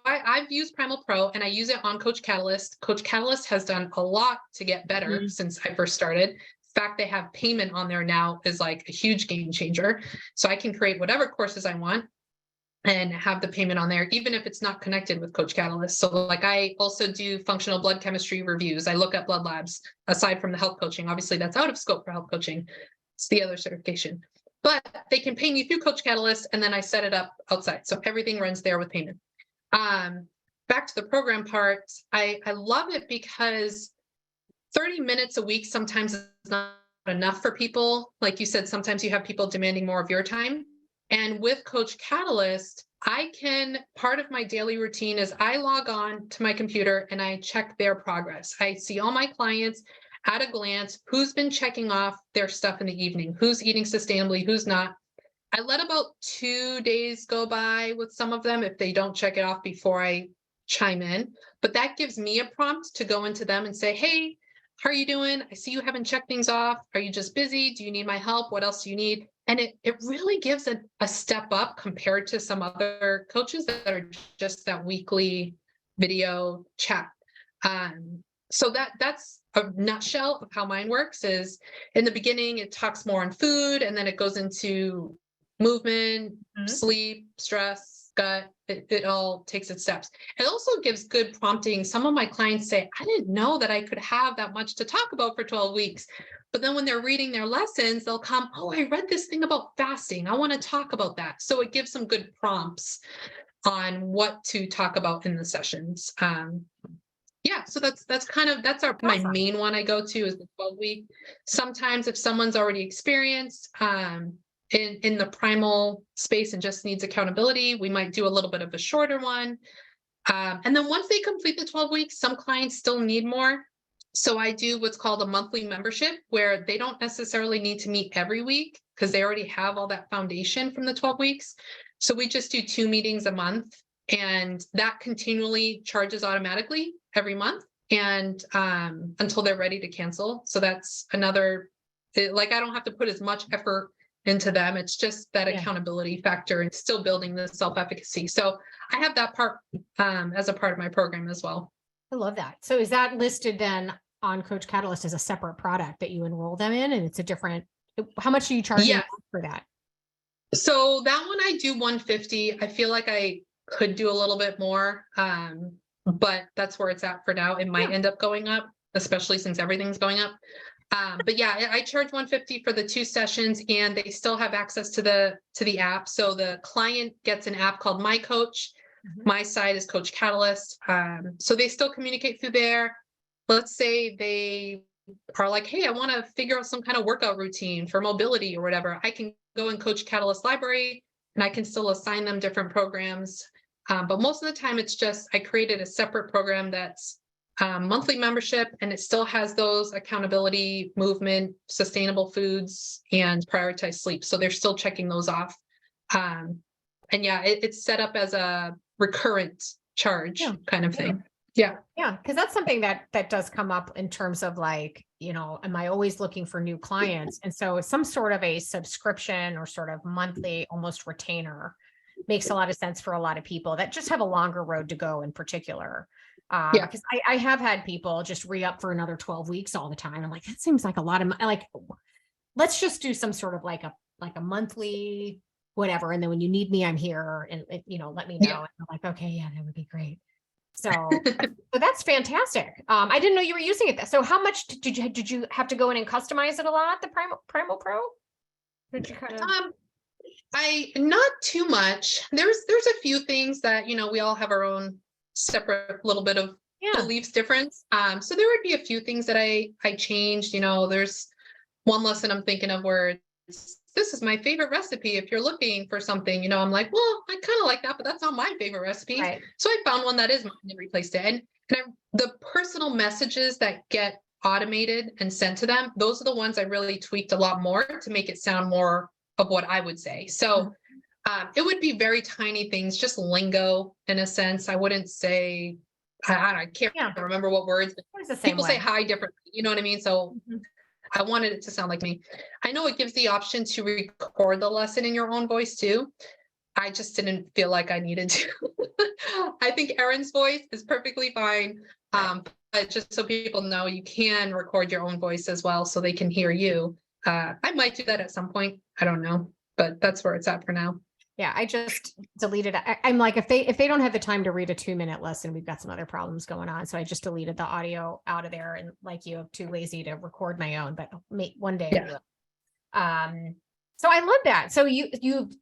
I've used PrimalPro and I use it on Coach Catalyst. Coach Catalyst has done a lot to get better since I first started. The fact they have payment on there now is like a huge game changer. So I can create whatever courses I want and have the payment on there, even if it's not connected with Coach Catalyst. So like I also do functional blood chemistry reviews. I look at blood labs aside from the health coaching. Obviously that's out of scope for health coaching. It's the other certification, but they can pay me through Coach Catalyst and then I set it up outside. So everything runs there with payment. Back to the program part, I love it because 30 minutes a week sometimes is not enough for people. Like you said, sometimes you have people demanding more of your time. And with Coach Catalyst, part of my daily routine is I log on to my computer and I check their progress. I see all my clients at a glance, who's been checking off their stuff in the evening, who's eating sustainably, who's not. I let about 2 days go by with some of them if they don't check it off before I chime in. But that gives me a prompt to go into them and say, hey, how are you doing? I see you haven't checked things off. Are you just busy? Do you need my help? What else do you need? And it really gives a step up compared to some other coaches that are just that weekly video chat. So that's a nutshell of how mine works. Is in the beginning, it talks more on food, and then it goes into movement, sleep, stress, gut. It all takes its steps. It also gives good prompting. Some of my clients say, I didn't know that I could have that much to talk about for 12 weeks. But then when they're reading their lessons, they'll come, oh, I read this thing about fasting. I want to talk about that. So it gives some good prompts on what to talk about in the sessions. Yeah, so that's my main one I go to is the 12-week. Sometimes if someone's already experienced in the primal space and just needs accountability, we might do a little bit of a shorter one. And then once they complete the 12 weeks, some clients still need more. So I do what's called a monthly membership where they don't necessarily need to meet every week because they already have all that foundation from the 12 weeks. So we just do 2 meetings a month, and that continually charges automatically every month and until they're ready to cancel. So that's another, like I don't have to put as much effort into them. It's just that accountability factor and still building the self-efficacy. So I have that part as a part of my program as well. I love that. So is that listed then on Coach Catalyst as a separate product that you enroll them in, and it's a different, how much are you charging for that? So that one I do $150. I feel like I could do a little bit more. But that's where it's at for now. It might end up going up, especially since everything's going up. But yeah, I charge $150 for the 2 sessions, and they still have access to the app. So the client gets an app called My Coach. My side is Coach Catalyst. So they still communicate through there. Let's say they are like, hey, I want to figure out some kind of workout routine for mobility or whatever. I can go in Coach Catalyst library and I can still assign them different programs. But most of the time it's just, I created a separate program that's monthly membership, and it still has those accountability, movement, sustainable foods, and prioritized sleep. So they're still checking those off. And yeah, it's set up as a recurrent charge kind of thing. Yeah. Yeah. Cause that's something that does come up in terms of like, am I always looking for new clients? And so some sort of a subscription or sort of monthly almost retainer makes a lot of sense for a lot of people that just have a longer road to go in particular. Because I have had people just re-up for another 12 weeks all the time. I'm like, that seems like a lot of like, let's just do some sort of like a monthly whatever. And then when you need me, I'm here, and let me know. And I'm like, okay, yeah, that would be great. So that's fantastic. I didn't know you were using it. So how much did you have to go in and customize it a lot, the PrimalPro? Did you kind of not too much. There's a few things that, we all have our own separate little bit of beliefs difference. So there would be a few things that I changed. There's one lesson I'm thinking of where this is my favorite recipe. If you're looking for something, I'm like, well, I kind of like that, but that's not my favorite recipe. Right. So I found one that is mine and replaced it. And the personal messages that get automated and sent to them, those are the ones I really tweaked a lot more to make it sound more of what I would say. So it would be very tiny things, just lingo in a sense. I wouldn't say, I can't remember what words, but people say hi differently. You know what I mean? So I wanted it to sound like me. I know it gives the option to record the lesson in your own voice too. I just didn't feel like I needed to. I think Erin's voice is perfectly fine. But just so people know, you can record your own voice as well so they can hear you. I might do that at some point. I don't know, but that's where it's at for now. Yeah, I just deleted it. I'm like, if they don't have the time to read a 2-minute lesson, we've got some other problems going on. So I just deleted the audio out of there, and like you, I'm too lazy to record my own, but one day I will. So I love that. So you've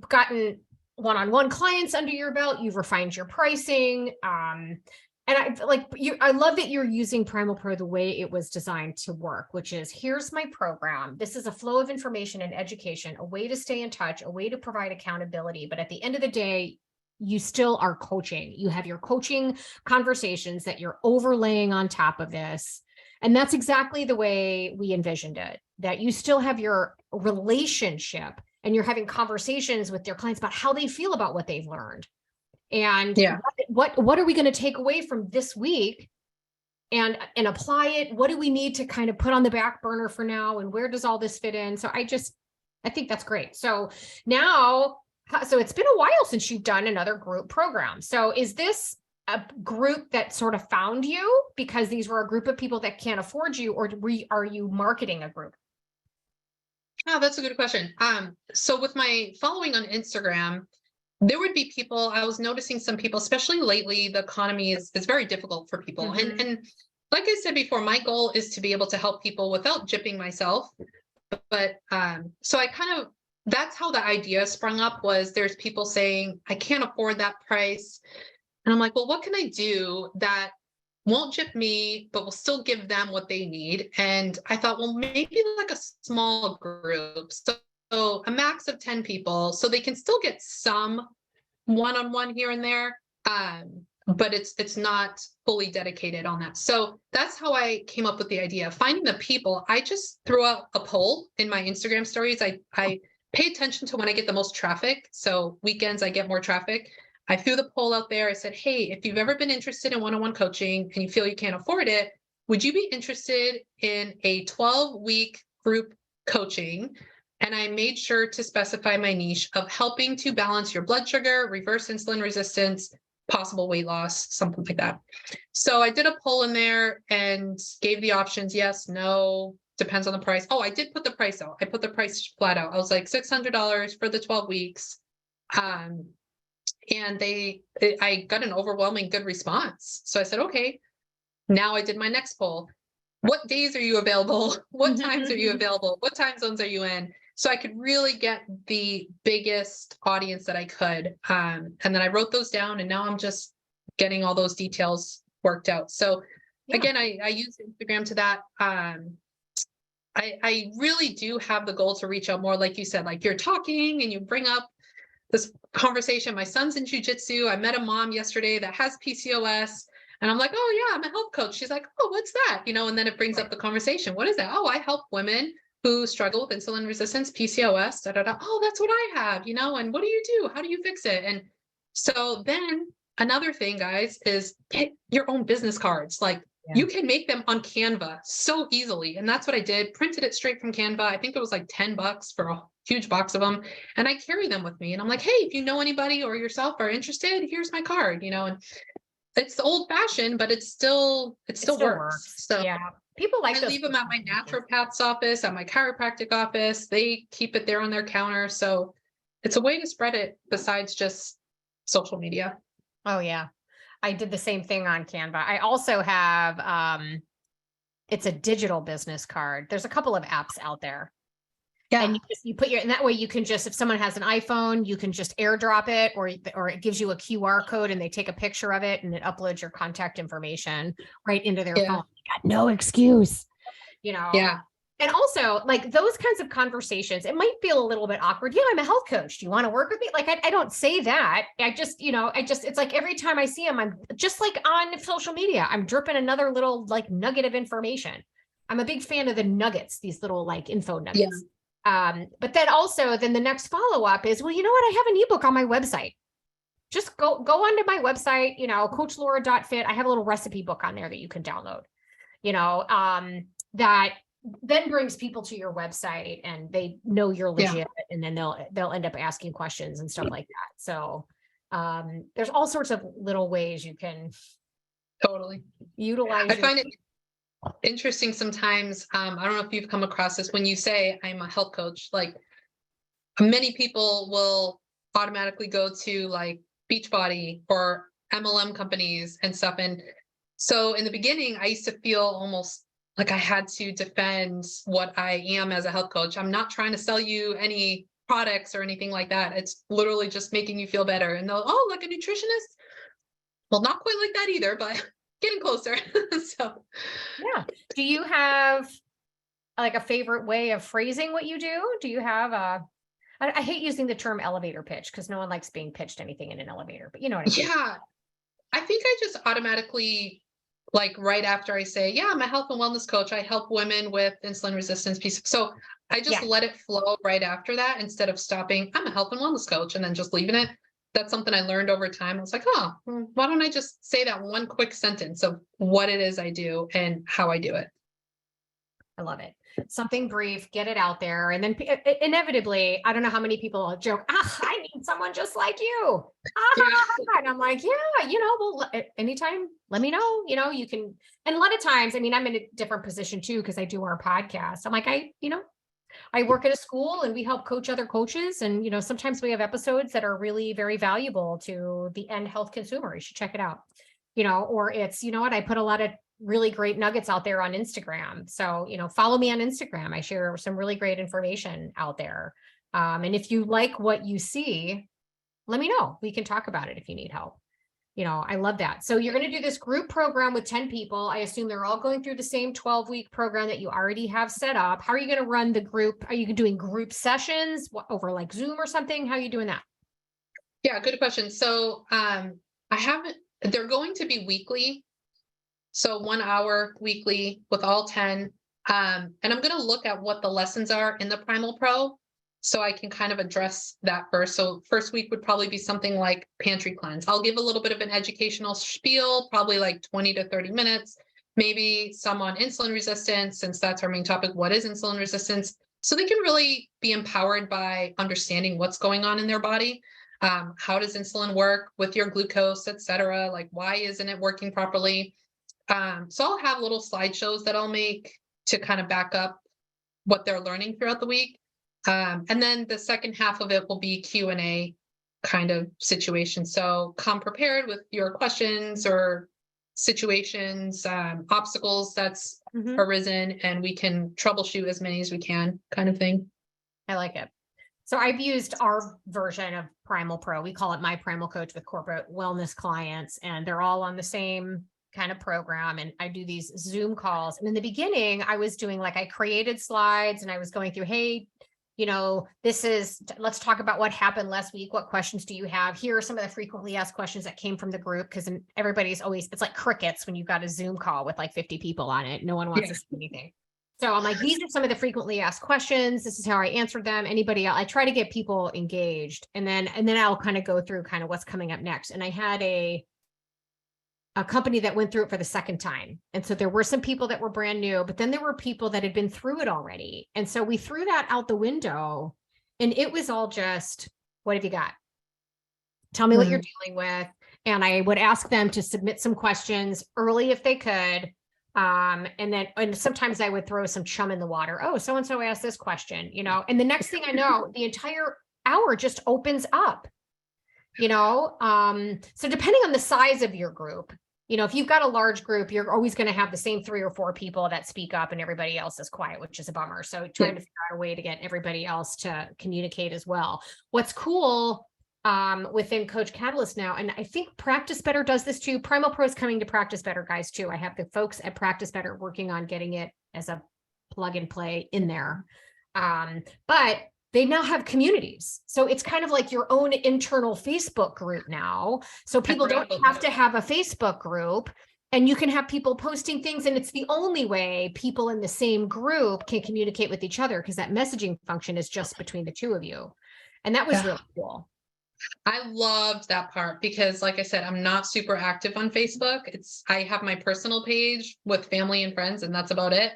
gotten one-on-one clients under your belt, you've refined your pricing. And I love that you're using PrimalPro the way it was designed to work, which is, here's my program. This is a flow of information and education, a way to stay in touch, a way to provide accountability. But at the end of the day, you still are coaching. You have your coaching conversations that you're overlaying on top of this. And that's exactly the way we envisioned it, that you still have your relationship and you're having conversations with your clients about how they feel about what they've learned. And what are we going to take away from this week and apply it? What do we need to kind of put on the back burner for now? And where does all this fit in? So I think that's great. So now, so it's been a while since you've done another group program. So is this a group that sort of found you because these were a group of people that can't afford you, or are you marketing a group? Oh, that's a good question. So with my following on Instagram, there would be people, I was noticing some people, especially lately, the economy is very difficult for people. And like I said before, my goal is to be able to help people without gypping myself. But so that's how the idea sprung up, was there's people saying, I can't afford that price. And I'm like, well, what can I do that won't gyp me, but will still give them what they need? And I thought, well, maybe like a small group. So a max of 10 people, so they can still get some one-on-one here and there, but it's not fully dedicated on that. So that's how I came up with the idea of finding the people. I just threw out a poll in my Instagram stories. I pay attention to when I get the most traffic. So weekends I get more traffic. I threw the poll out there. I said, hey, if you've ever been interested in one-on-one coaching and you feel you can't afford it, would you be interested in a 12-week group coaching? And I made sure to specify my niche of helping to balance your blood sugar, reverse insulin resistance, possible weight loss, something like that. So I did a poll in there and gave the options, yes, no, depends on the price. Oh, I did put the price out. I put the price flat out. I was like $600 for the 12 weeks. and I got an overwhelming good response. So I said, okay, now I did my next poll. What days are you available? What times are you available? What time zones are you in? So I could really get the biggest audience that I could. And then I wrote those down, and now I'm just getting all those details worked out. So again, I use Instagram to that. I really do have the goal to reach out more, like you said, like you're talking and you bring up this conversation. My son's in jujitsu. I met a mom yesterday that has PCOS. And I'm like, oh yeah, I'm a health coach. She's like, oh, what's that? And then it brings up the conversation. What is that? Oh, I help women who struggle with insulin resistance, PCOS, da, da, da. Oh, that's what I have, and what do you do? How do you fix it? And so then another thing, guys, is get your own business cards. Like you can make them on Canva so easily. And that's what I did. Printed it straight from Canva. I think it was like $10 for a huge box of them. And I carry them with me. And I'm like, hey, if you know anybody or yourself are interested, here's my card, and it's old fashioned, but it still works. So yeah, people like I leave them at my naturopath's office, at my chiropractic office. They keep it there on their counter. So it's a way to spread it besides just social media. Oh yeah. I did the same thing on Canva. I also have, it's a digital business card. There's a couple of apps out there. Yeah. And you put and that way you can just, if someone has an iPhone, you can just airdrop it, or it gives you a QR code and they take a picture of it and it uploads your contact information right into their phone. You got no excuse, Yeah. And also like those kinds of conversations, it might feel a little bit awkward. Yeah, I'm a health coach. Do you want to work with me? Like, I don't say that. I just, it's like every time I see them, I'm just like on social media, I'm dripping another little like nugget of information. I'm a big fan of the nuggets, these little like info nuggets. Yeah. But then also then the next follow-up is, well, you know what? I have an ebook on my website. Just go onto my website, coachlaura.fit. I have a little recipe book on there that you can download, that then brings people to your website and they know you're legit, and then they'll end up asking questions and stuff like that. So there's all sorts of little ways you can totally utilize. I find it interesting sometimes. I don't know if you've come across this when you say I'm a health coach, like many people will automatically go to like Beachbody or MLM companies and stuff. And so in the beginning, I used to feel almost like I had to defend what I am as a health coach. I'm not trying to sell you any products or anything like that. It's literally just making you feel better. And they'll, oh, like a nutritionist? Well, not quite like that either, but getting closer. So yeah. Do you have like a favorite way of phrasing what you do? Do you have I hate using the term elevator pitch because no one likes being pitched anything in an elevator, but you know what I mean? Yeah. I think I just automatically, like right after I say, yeah, I'm a health and wellness coach. I help women with insulin resistance. So I just let it flow right after that instead of stopping. I'm a health and wellness coach and then just leaving it. That's something I learned over time. I was like, oh, why don't I just say that one quick sentence of what it is I do and how I do it? I love it. Something brief, get it out there. And then inevitably, I don't know how many people joke, I need someone just like you. And I'm like, yeah, well, anytime, let me know, you can. And a lot of times, I mean, I'm in a different position too, because I do our podcast. I'm like, I work at a school and we help coach other coaches. And, sometimes we have episodes that are really very valuable to the end health consumer. You should check it out, or it's, I put a lot of really great nuggets out there on Instagram. So, follow me on Instagram. I share some really great information out there. And if you like what you see, let me know. We can talk about it if you need help. I love that. So you're going to do this group program with 10 people. I assume they're all going through the same 12-week program that you already have set up. How are you going to run the group? Are you doing group sessions over like Zoom or something? How are you doing that? Yeah, good question. So they're going to be weekly. So 1 hour weekly with all 10. And I'm going to look at what the lessons are in the PrimalPro so I can kind of address that first. So first week would probably be something like pantry cleanse. I'll give a little bit of an educational spiel, probably like 20 to 30 minutes, maybe some on insulin resistance, since that's our main topic. What is insulin resistance? So they can really be empowered by understanding what's going on in their body. How does insulin work with your glucose, et cetera? Like, why isn't it working properly? So I'll have little slideshows that I'll make to kind of back up what they're learning throughout the week. And then the second half of it will be Q&A. kind of situation. So come prepared with your questions or situations, obstacles that's arisen, and we can troubleshoot as many as we can, kind of thing. I like it. So I've used our version of PrimalPro. We call it My Primal Coach with corporate wellness clients, and they're all on the same kind of program. And I do these Zoom calls. And in the beginning, I was doing like, I created slides and I was going through, hey, you know, let's talk about what happened last week. What questions do you have? Here are some of the frequently asked questions that came from the group. Because everybody's always, it's like crickets when you've got a Zoom call with like 50 people on it. No one wants to say anything. So I'm like, these are some of the frequently asked questions. This is how I answered them. Anybody else? I try to get people engaged, and then I'll kind of go through kind of what's coming up next. And I had a company that went through it for the second time. And so there were some people that were brand new, but then there were people that had been through it already. And so we threw that out the window, and it was all just, what have you got? Tell me what you're dealing with. And I would ask them to submit some questions early if they could. And sometimes I would throw some chum in the water. Oh, so-and-so asked this question, you know, and the next thing I know, the entire hour just opens up, you know? So depending on the size of your group, you know, if you've got a large group, you're always going to have the same 3 or 4 people that speak up and everybody else is quiet, which is a bummer. So trying to figure out a way to get everybody else to communicate as well. What's cool within Coach Catalyst now, and I think Practice Better does this too. PrimalPro is coming to Practice Better, guys, too. I have the folks at Practice Better working on getting it as a plug and play in there. But they now have communities. So it's kind of like your own internal Facebook group now. So people don't have to have a Facebook group, and you can have people posting things, and it's the only way people in the same group can communicate with each other, because that messaging function is just between the two of you. And that was really cool. I loved that part because, like I said, I'm not super active on Facebook. I have my personal page with family and friends, and that's about it.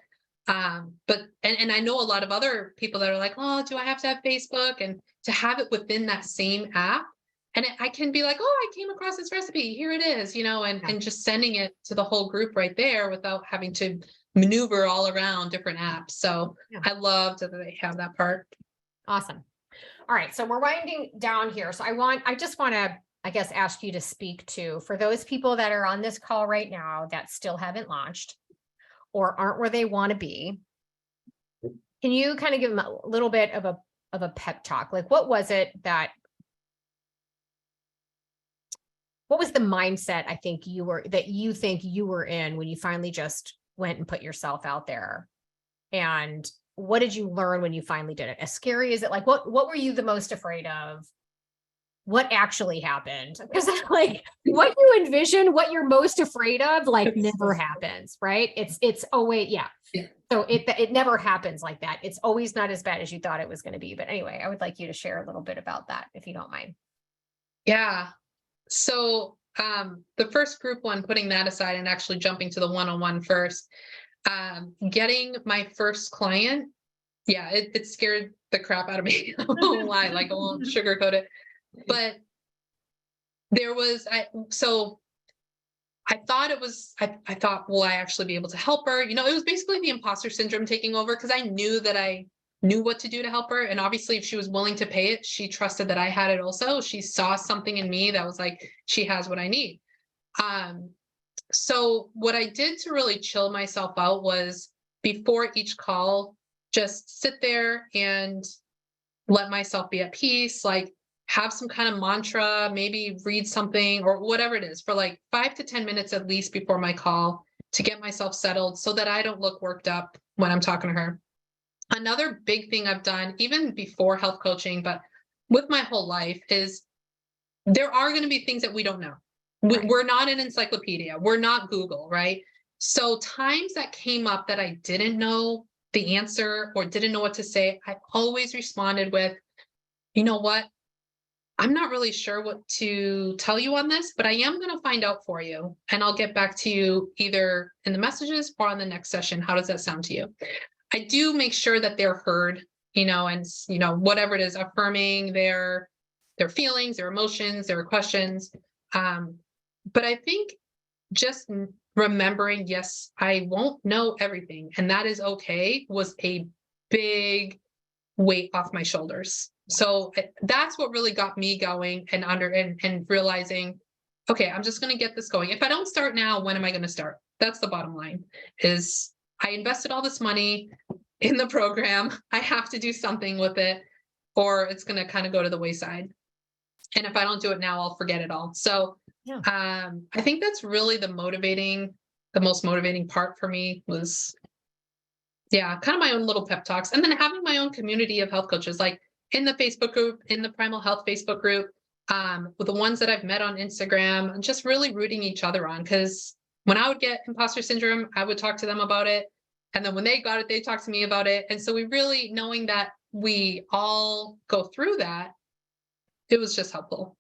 But I know a lot of other people that are like, oh, do I have to have Facebook? And to have it within that same app, and I can be like, oh, I came across this recipe. Here it is, you know, and just sending it to the whole group right there without having to maneuver all around different apps. So I loved that they have that part. Awesome. All right, so we're winding down here. So I just want to, I guess, ask you to speak to, for those people that are on this call right now that still haven't launched or aren't where they want to be, can you kind of give them a little bit of a pep talk? Like, what was the mindset you think you were in when you finally just went and put yourself out there? And what did you learn when you finally did it? As scary as it, like, what were you the most afraid of? What actually happened? Because like what you envision, what you're most afraid of, like never happens, right? It's oh wait, yeah. So it never happens like that. It's always not as bad as you thought it was going to be. But anyway, I would like you to share a little bit about that, if you don't mind. Yeah. So the first group one, putting that aside and actually jumping to the one-on-one first, getting my first client, it scared the crap out of me. I don't know why, like I won't sugarcoat it. But there was, I thought, will I actually be able to help her? You know, it was basically the imposter syndrome taking over, because I knew that I knew what to do to help her. And obviously if she was willing to pay it, she trusted that I had it also. She saw something in me that was like, she has what I need. So what I did to really chill myself out was, before each call, just sit there and let myself be at peace, like have some kind of mantra, maybe read something or whatever it is, for like 5 to 10 minutes at least before my call, to get myself settled so that I don't look worked up when I'm talking to her. Another big thing I've done, even before health coaching, but with my whole life, is there are going to be things that we don't know. Right. We're not an encyclopedia. We're not Google, right? So times that came up that I didn't know the answer or didn't know what to say, I always responded with, you know what? I'm not really sure what to tell you on this, but I am going to find out for you. And I'll get back to you either in the messages or on the next session. How does that sound to you? I do make sure that they're heard, you know, and, you know, whatever it is, affirming their feelings, their emotions, their questions. But I think just remembering, yes, I won't know everything, and that is okay, was a big weight off my shoulders. So that's what really got me going and realizing, okay, I'm just going to get this going. If I don't start now, when am I going to start? That's the bottom line. Is I invested all this money in the program. I have to do something with it, or it's going to kind of go to the wayside. And if I don't do it now, I'll forget it all. So I think that's really the most motivating part for me was, kind of my own little pep talks. And then having my own community of health coaches, like in the Facebook group, in the Primal Health Facebook group, with the ones that I've met on Instagram, and just really rooting each other on. Because when I would get imposter syndrome, I would talk to them about it. And then when they got it, they talked to me about it. And so we really, knowing that we all go through that, it was just helpful.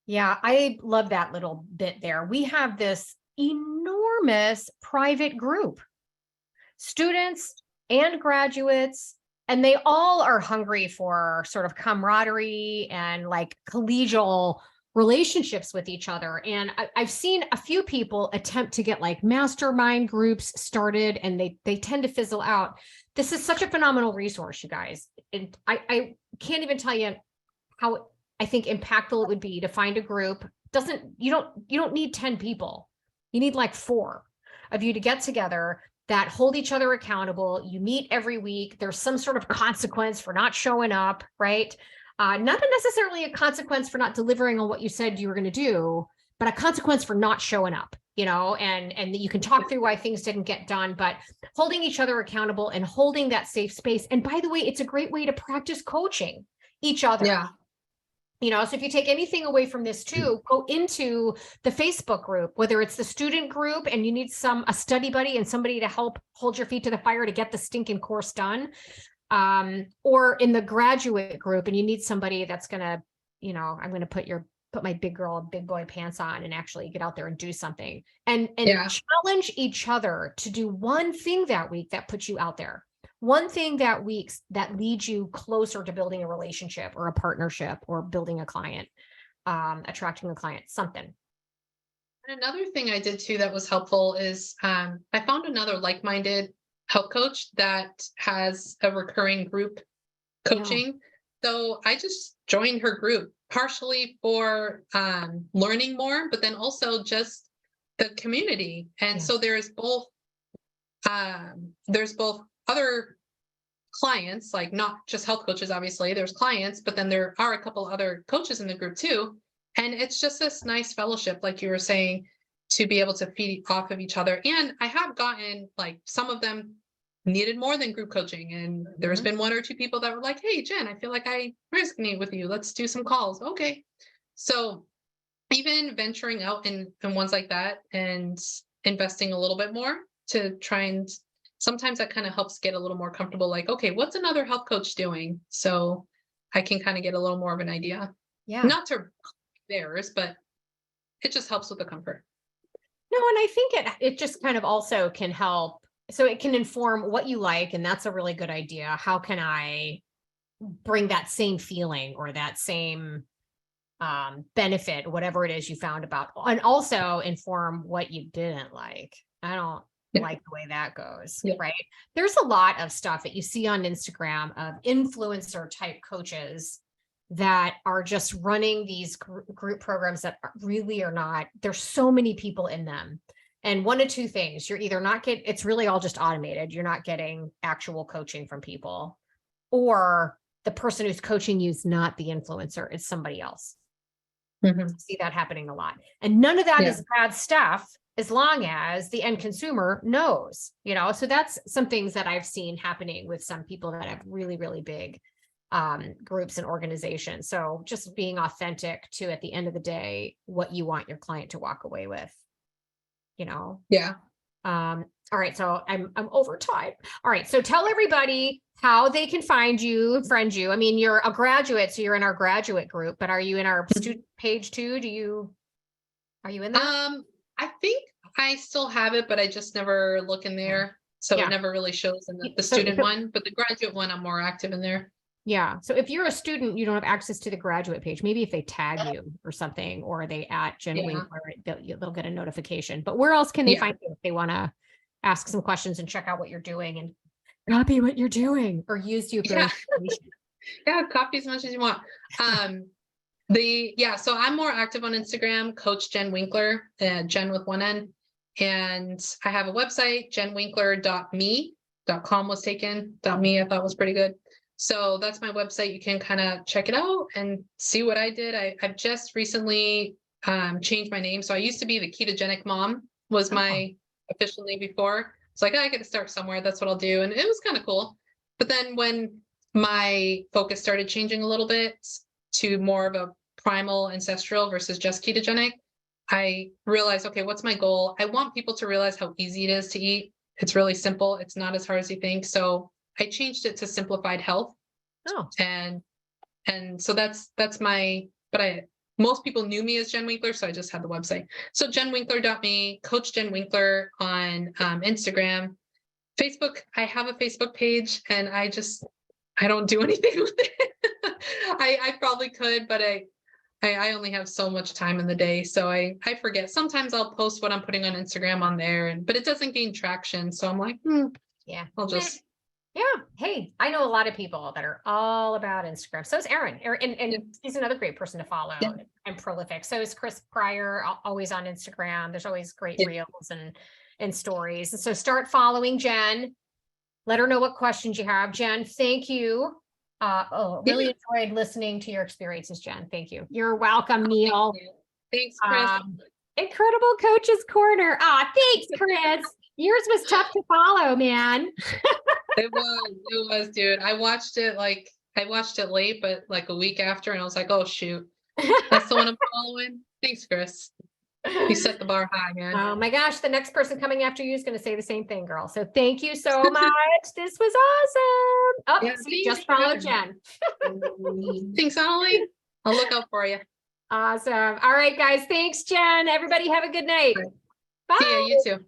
Yeah, I love that little bit there. We have this enormous private group, students and graduates, and they all are hungry for sort of camaraderie and like collegial relationships with each other. And I've seen a few people attempt to get like mastermind groups started, and they tend to fizzle out. This is such a phenomenal resource, you guys. And I can't even tell you how I think impactful it would be to find a group. You don't need 10 people. You need like 4 of you to get together that hold each other accountable. You meet every week. There's some sort of consequence for not showing up, right? Not necessarily a consequence for not delivering on what you said you were going to do, but a consequence for not showing up, and you can talk through why things didn't get done, but holding each other accountable and holding that safe space. And by the way, it's a great way to practice coaching each other. Yeah. So if you take anything away from this too, go into the Facebook group, whether it's the student group and you need a study buddy and somebody to help hold your feet to the fire to get the stinking course done, or in the graduate group and you need somebody that's going to, I'm going to put my big girl, big boy pants on and actually get out there and do something and challenge each other to do one thing that week that puts you out there. One thing that leads you closer to building a relationship or a partnership or building a client, attracting a client, something. And another thing I did too that was helpful is I found another like-minded health coach that has a recurring group coaching. Yeah. So I just joined her group partially for learning more, but then also just the community. And so there's both other clients, like not just health coaches, obviously there's clients, but then there are a couple other coaches in the group too. And it's just this nice fellowship, like you were saying, to be able to feed off of each other. And I have gotten, like, some of them needed more than group coaching. And there's been 1 or 2 people that were like, hey, Jen, I feel like I resonate with you. Let's do some calls. Okay. So even venturing out in ones like that and investing a little bit more to try and sometimes that kind of helps get a little more comfortable, like, okay, what's another health coach doing? So I can kind of get a little more of an idea. Yeah. Not to theirs, but it just helps with the comfort. No, and I think it just kind of also can help. So it can inform what you like, and that's a really good idea. How can I bring that same feeling or that same benefit, whatever it is you found about, and also inform what you didn't like. I don't like the way that goes, right? There's a lot of stuff that you see on Instagram of influencer type coaches that are just running these group programs that really are not, there's so many people in them. And 1 of 2 things, you're either not it's really all just automated. You're not getting actual coaching from people, or the person who's coaching you is not the influencer, it's somebody else. I see that happening a lot. And none of that is bad stuff, as long as the end consumer knows, so that's some things that I've seen happening with some people that have really, really big groups and organizations. So just being authentic to, at the end of the day, what you want your client to walk away with, Yeah. All right. So I'm over time. All right. So tell everybody how they can find you, friend you. I mean, you're a graduate, so you're in our graduate group, but are you in our student page too? Are you in there? I think I still have it, but I just never look in there. So it never really shows in the student one, but the graduate one, I'm more active in there. Yeah. So if you're a student, you don't have access to the graduate page. Maybe if they tag you or something, or they at Jen Winkler, they'll get a notification. But where else can they find you if they want to ask some questions and check out what you're doing and copy what you're doing or use you for information? Yeah, copy as much as you want. So I'm more active on Instagram, Coach Jen Winkler, Jen with one N. And I have a website, jenwinkler.me.com was taken. .me I thought was pretty good. So that's my website. You can kind of check it out and see what I did. I've just recently changed my name. So I used to be the ketogenic mom was my official name before. It's like, I got to start somewhere. That's what I'll do. And it was kind of cool. But then when my focus started changing a little bit to more of a primal ancestral versus just ketogenic, I realized, okay, what's my goal? I want people to realize how easy it is to eat. It's really simple. It's not as hard as you think. So I changed it to Simplified Health. Oh. And so that's my, but most people knew me as Jen Winkler, so I just had the website. So jenwinkler.me, Coach Jen Winkler on Instagram. Facebook, I have a Facebook page and I don't do anything with it. I probably could, but I only have so much time in the day, so I forget. Sometimes I'll post what I'm putting on Instagram on there, but it doesn't gain traction. So I'm like, yeah, I'll just. Yeah. Hey, I know a lot of people that are all about Instagram. So is Erin. And he's another great person to follow and prolific. So is Chris Pryor, always on Instagram. There's always great reels and stories. And so start following Jen. Let her know what questions you have. Jen, thank you. Really enjoyed listening to your experiences, Jen. Thank you. You're welcome, Neil. Thanks, Chris. Incredible Coach's Corner. Thanks, Chris. Yours was tough to follow, man. It was, dude. I watched it late, but like a week after, and I was like, oh shoot, that's the one I'm following. Thanks, Chris. You set the bar high, man. Oh my gosh, the next person coming after you is going to say the same thing, girl. So thank you so much. This was awesome. Just follow Jen. Thanks, Ollie. I'll look out for you. Awesome. All right, guys. Thanks, Jen. Everybody have a good night. Right. Bye. See ya, you too.